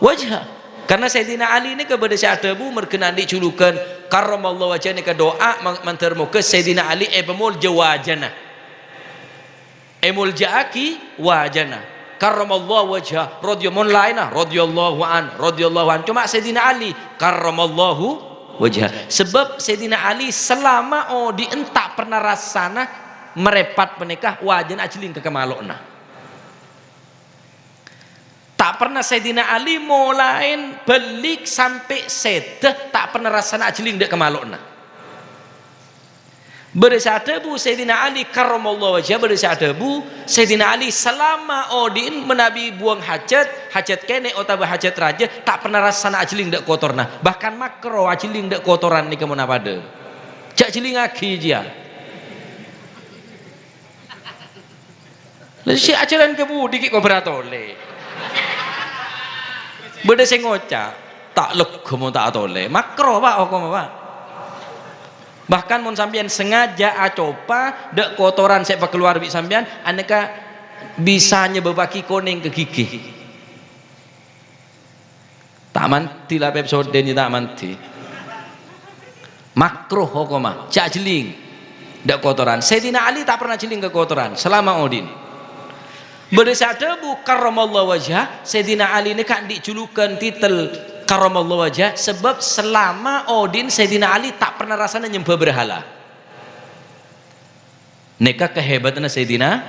wajha karena Sayyidina Ali ini kepada syadabu merkena dijulukan karramallahu wajha ini ke doa mantermu ke Sayyidina Ali ebemul jawajana emul jaaki wajana karramallahu wajha radhiyallahu lainah radhiyallahu an cuma Sayyidina Ali karramallahu wajha sebab Sayyidina Ali selama di entak pernah rasana merepat menikah wajana ajling ke kemalokna tak pernah Sayyidina Ali mulain belik sampai sedeh tak pernah rasana ajling dek kemalokna bersadabu Sayyidina Ali karramallahu wajha bersadabu Sayyidina Ali selama odin menabi buang hajat kene otaba hajat raja tak pernah rasana ajling dak kotorna bahkan makro ajling dak kotoran ni kemana pada jak ajling lagi dia lalu si ajaran kebudi ki kobratole beda sing ngocak tak legem tak tole makro Pak hukum Pak bahkan mun sampean sengaja acopa dek kotoran sepak keluar bi sampean aneka bisa nyebabaki kuning ke gigi tak manti lah episode ini tak manti makruh hokoma cak jeling dek kotoran Sayyidina Ali tak pernah jeling ke kotoran selama odin bersadabu karramallahu wajha Sayyidina Ali ini kan dijulukan titel karramallahu wajha sebab selama odin Sayyidina Ali tak pernah rasanya nyembah berhala neka kehebatan Sayyidina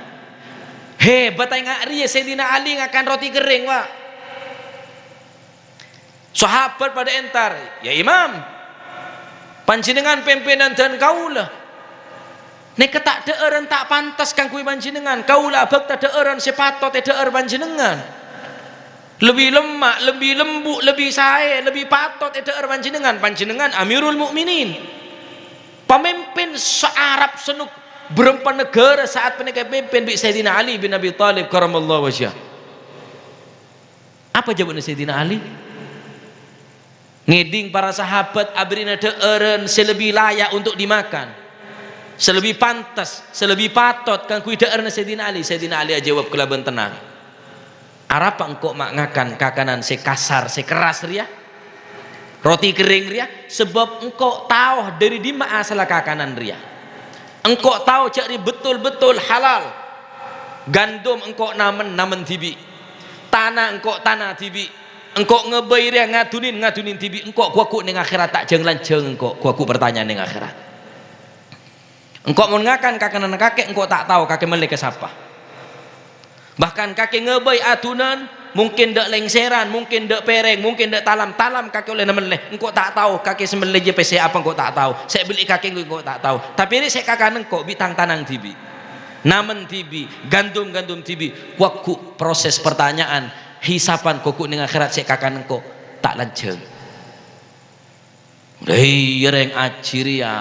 hebat yang riya Sayyidina Ali ngakan roti kering Pak sahabat pada entar ya Imam panjenengan pimpinan dan kaulah neka tak deeran tak pantas kan kui panjenengan kaulah abak tak deeran sepatot deer panjenengan lebih lemak, lebih lembut, lebih sae, lebih patot deer panjenengan Amirul Mukminin pemimpin se-Arab senuk berempat negara saat menikah pimpin bi Sayyidina Ali bin Abi Thalib karramallahu wajha apa jawaban Sayyidina Ali ngeding para sahabat abrina deeren selebih layak untuk dimakan selebih pantas selebih patot kan kui deerna Sayyidina Ali aja jawab kelaban tenang Arapa engkau mak ngakan kakanan sekasar sekeras ria roti kering ria sebab engkau tahu dari di mana asal kakanan ria engkau tahu cari betul-betul halal gandum engkau namen tibi tanah engkau tanah tibi engkau ngebay ria ngadunin tibi engkau kuaku ning akhirat tak jenglan jeng engkau kuaku pertanyaan ning akhirat engkau mau ngakan kakanan kakek engkau tak tahu kakek melek ke siapa bahkan kakek ngebay atunan mungkin dak lengseran mungkin dak pereng mungkin dak talam kakek oleh nemeleh engkau tak tahu kakek sembelih je PC apa engkau tak tahu saya beli kakek engkau tak tahu tapi ini saya kakak engkau bitang tanang tibi namen tibi gandum tibi waktu proses pertanyaan hisapan kokuk ning akhirat saya kakak engkau tak lanceng dei yereng aciria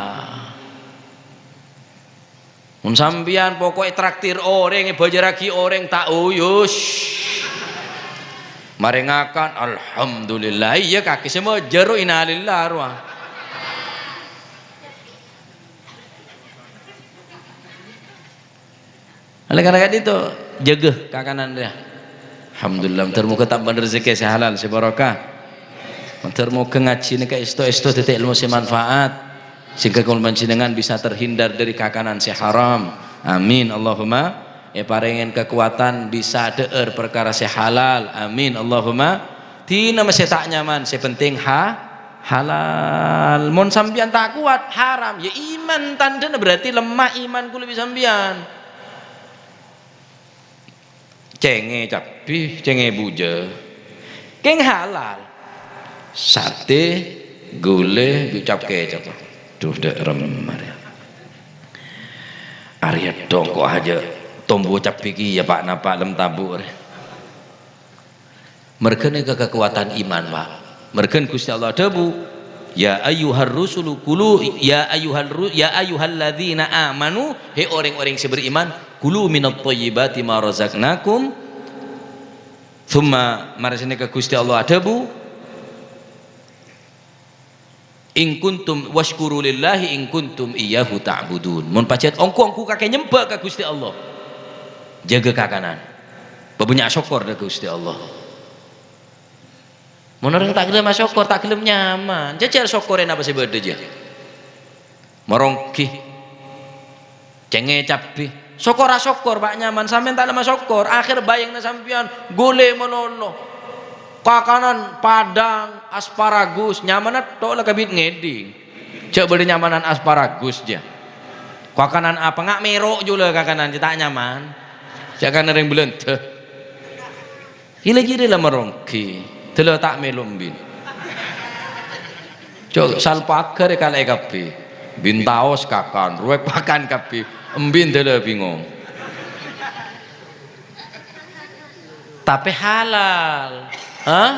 mun sampean pokoknya traktir orang bajaraki orang tak uyus Marengakan alhamdulillah iya kaki semua jero innalillah arwah. Oleh karena itu jaga kakanan dia. Alhamdulillah termuka tambah rezeki sehalal sebarokah. Termuka ngaji nika isto titik ilmu semanfaat sehingga kalau panjenengan bisa terhindar dari kakanan seharam. Amin Allahumma. Paringin kekuatan bisa deur perkara sehalal. Amin Allahumma. Tina masih tak nyaman sepenting halal. Mon sambian tak kuat haram ya iman tanda berarti lemah iman kula bisa sambian. Cenge capi, cenge buja, keng halal, sate, gule, bicap kecap, tuh dek remar ya. Arya dong kok aja tombo capi ki ya pak napa lem tabur. Mereka ni kekuatan iman pak, mereka Gusti Allah debu. Ya ayyuhar rusulu kulu ya ayyuhalladzina amanu he orang-orang yang beriman kulu minat thayyibati ma razaqnakum thumma marasine ke Gusti Allah adabu in kuntum washkuru lillahi in kuntum iyyahu ta'budun mun pacet ongku kakek nyembah ke Gusti Allah jaga kakanan bebanyak syukur ke Gusti Allah mun orang tak gelem syukur tak gelem nyaman jajal syukurin apa sih beda aja merongki cenge capi syukur pak nyaman sampean tak lama syukur akhir bayangna sampean gule melolo kakanan padang asparagus nyaman tok lah kabit ngeding cek beli nyamanan asparagus dia kakanan apa ngak merok juga kakanan tak nyaman cek kan yang belenteh gila-gila lah merongki telah tak melumbin cok salpaker kalai kapi bintaos kakan ruwek pakan kapi embin telah bingung tapi halal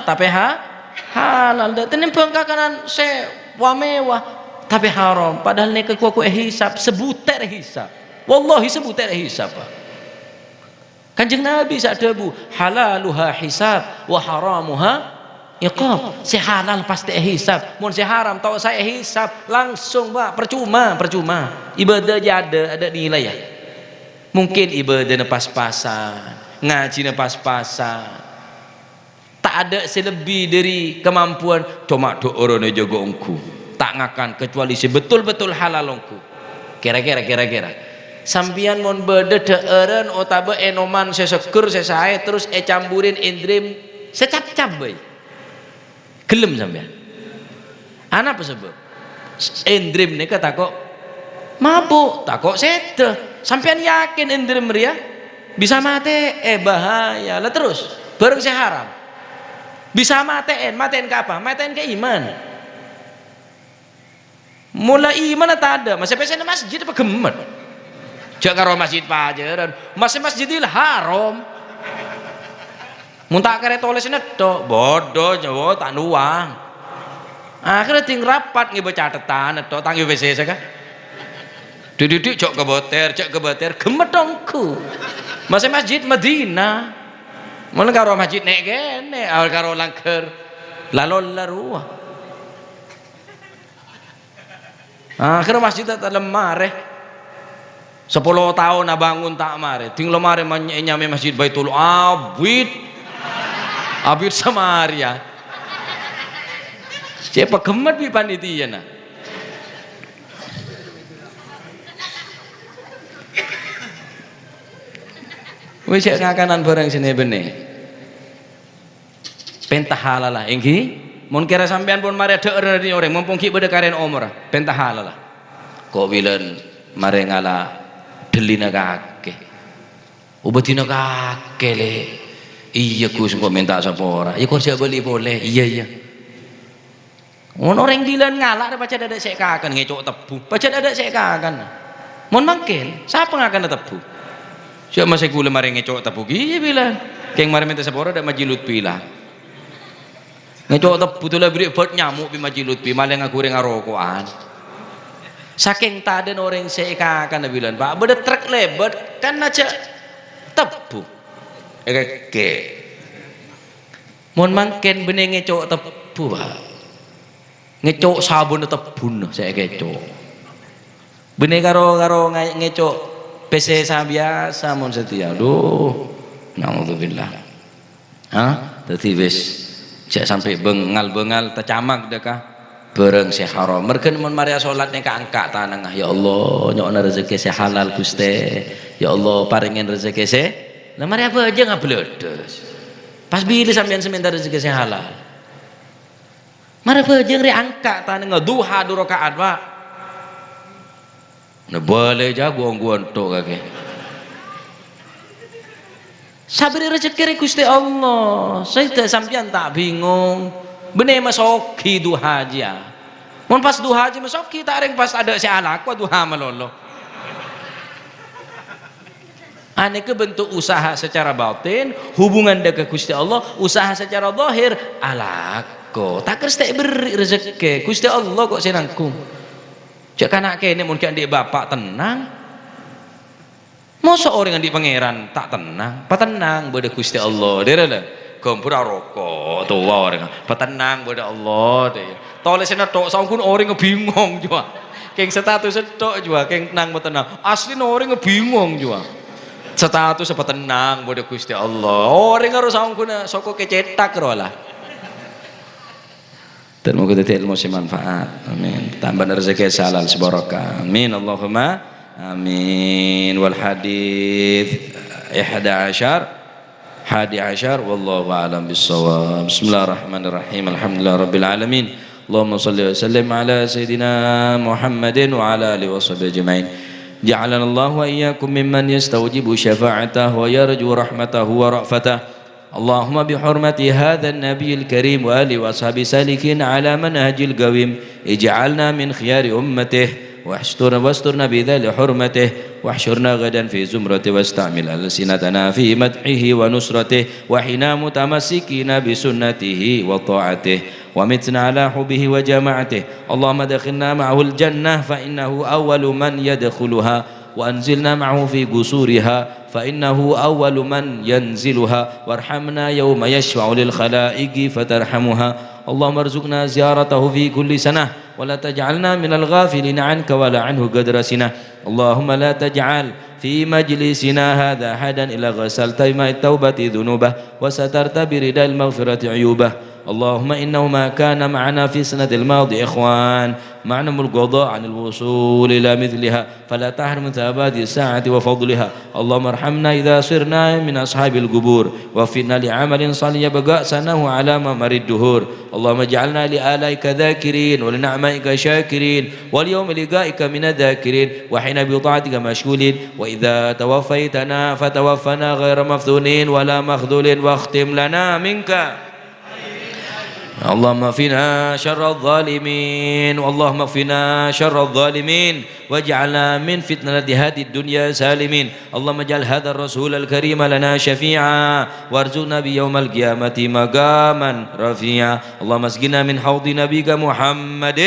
tapi halal dan tenempang kakanan sewa mewah tapi haram padahal ni kekuaku hisab sebutir hisab wallahi sebutir hisab Kanjeng Nabi saat debu halaluha hisab wa haramuha iqab si halal pasti hisab mun si haram tau saya hisab langsung pak percuma ibadah aja ada nilai ya mungkin ibadah pas-pasan ngaji pas-pasan tak ada selebih dari kemampuan cuma do orone jaga ongku tak ngakan kecuali sebetul-betul halal ongku kira-kira sampian mon beda deeren otabe enoman seseger sesae terus campurin indrim secap-cap bae gelem sampean ana apa sebab indrim nika takok mabuk takok sede sampean yakin indrim ria bisa mate bahaya lah terus bareng saya haram bisa matein ke apa matein ke iman mulai iman tak ada masih pesen masjid apa gemet jak karo masjid pajaran masjidil haram muntah kare tulis netok bodoh nyawa tak nuang akhirnya ting rapat ngiba catetan netok tangi WC saka dididik cok kebeter gemet dongku masih masjid Madinah mana karo masjid nek kene karo langker lalol laruah akhirnya masjid tak lemare 10 tahun bangun tak mare ting lemare nyame masjid Baitul Abid Samaria siapa gemet di panitia nah wis ngakanan barang sini benih pentah halal lah ingki mun kira sampean pun mare deur dari orang mumpung ki beda karen umrah pentah halal lah kok bilen mare ngala delina kake ubetina kake le iya Gus kok minta sapa ora ya kok beli boleh iya mun orang dilan ngalak baca dadak sek kakan ngecok tebu baca dadak sek kakan mun mangkel siapa ngakan tebu siapa masih gula mari ngecok tebu iya bilang keng mari minta sapa ora dak majilut pilah ngecok tebu tu lah beri buat nyamuk pi majilut pi malah ngagoreng ngarokokan saking taden orang sekakan bilang pak beda truk lebat kan aja tebu Mun mangken bene ngecok tebu, Pak. Ngecok sabun tebun saya ngecok. Bene karo ngecok PC biasa mun setia. Aduh, naudzubillah. Hah? Dadi wis cek sampai bengal tercamak dekah bareng sih haram. Mergen mun maria salat nek angkat tanang ya Allah nyokna rezeki sih halal Gusti. Ya Allah paringin rezeki sih. Lah mari apa aja ngabledes. Pas bilih sampean seminta rezeki sih halal. Mari apa aja ngri angkat tanang duha 2 rakaat, Pak. Nah boleh jago gontok kake. Sabri rezeki Gusti Allah. Saya sampean tak bingung. Bener masoki duha aja. Mun pas duha aja masoki tak ring pas ada si anak ku duha malolo. Ane ke bentuk usaha secara batin, hubungan dengan Gusti Allah, usaha secara zahir alako. Tak kerstek beri rezeki Gusti Allah kok senangku. Cek anak kene mun kan dia bapak tenang. Masa orang yang di pangeran tak tenang, petenang pada Gusti Allah, dia ada kompura rokok, tuh orang, petenang pada Allah, dia. Toleh sana tok, sangkun orang ngebingung juga, keng status tok juga, keng tenang petenang, asli orang ngebingung juga, status petenang pada Gusti Allah, orang harus sangkun sokok kecetak rola. Dan moga dadi ilmu manfaat, amin. Tambah rezeki halal sebarokah, amin. Allahumma amin. Wal hadits 11 wallahu a'lam bissawab. Bismillahirrahmanirrahim. Alhamdulillahirabbil alamin. Allahumma shalli wa sallim ala sayidina Muhammadin wa ala alihi washabihi ajmain. Ja'alana Allah wa iyyakum mimman yastawjibu syafa'atahu wa yarju rahmatahu wa ra'fatahu. اللهم بحرمة هذا النبي الكريم وآله وأصحابه سالكين على منهج القويم اجعلنا من خيار أمته واسترنا بذل حرمته واحشرنا غدا في زمرته واستعمل ألسنتنا في مدحه ونصرته وحنا متمسكين بسنته وطاعته ومتنا على حبه وجماعته اللهم ادخلنا معه الجنة فإنه أول من يدخلها وأنزلنا معه في قصورها فإنه أول من ينزلها وارحمنا يوم يشفع للخلائق فترحمها اللهم ارزقنا زيارته في كل سنة ولا تجعلنا من الغافلين عنك ولا عنه قدر سنة اللهم لا تجعل في مجلسنا هذا أحدا إلا غسلت بماء التوبة ذنوبه وسترت برداء المغفرة عيوبه اللهم إنه ما كان معنا في السنة الماضية إخوان معنا القضاء عن الوصول إلى مثلها فلا تحرم ثوابات الساعة وفضلها اللهم ارحمنا إذا صرنا من أصحاب القبور وفنا لعمل صالح يبقى سنه على ممر الدهور اللهم اجعلنا لآلائك ذاكرين ولنعمائك شاكرين واليوم لقائك من الذاكرين وحين بطاعتك مشغولين وإذا توفيتنا فتوفنا غير مفتونين ولا مخذولين واختم لنا منك اللهم اكفنا شر الظالمين اللهم اكفنا شر الظالمين واجعلنا من فتنة هذه الدنيا سالمين اللهم اجعل هذا الرسول الكريم لنا شفيعا وارزقنا بيوم القيامة مقاما رفيعا اللهم اسقنا من حوض نبيك محمد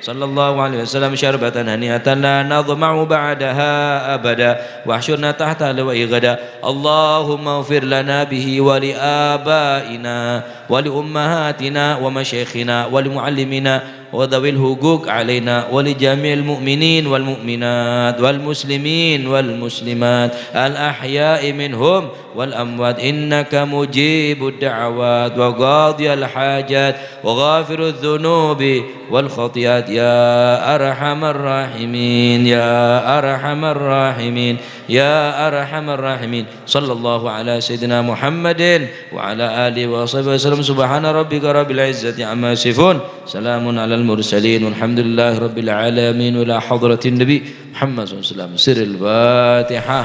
صلى الله عليه وسلم شربة هنيئة لا نظمع بعدها أبدا واحشرنا تحت لواء غدا اللهم اغفر لنا به ولآبائنا ولأمهاتنا ومشايخنا ولمعلمنا وذوي الحقوق علينا ولجميع المؤمنين والمؤمنات والمسلمين والمسلمات الأحياء منهم والأموات إنك مجيب الدعوات وقاضي الحاجات وغافر الذنوب والخطيئات يا أرحم الراحمين يا أرحم الراحمين يا أرحم الراحمين صلى الله على سيدنا محمد وعلى آله وصحبه وسلم سبحان ربك رب العزة عما يصفون سلام على المرسلين والحمد لله رب العالمين ولا حضرة النبي محمد صلى الله عليه وسلم سر الفاتحة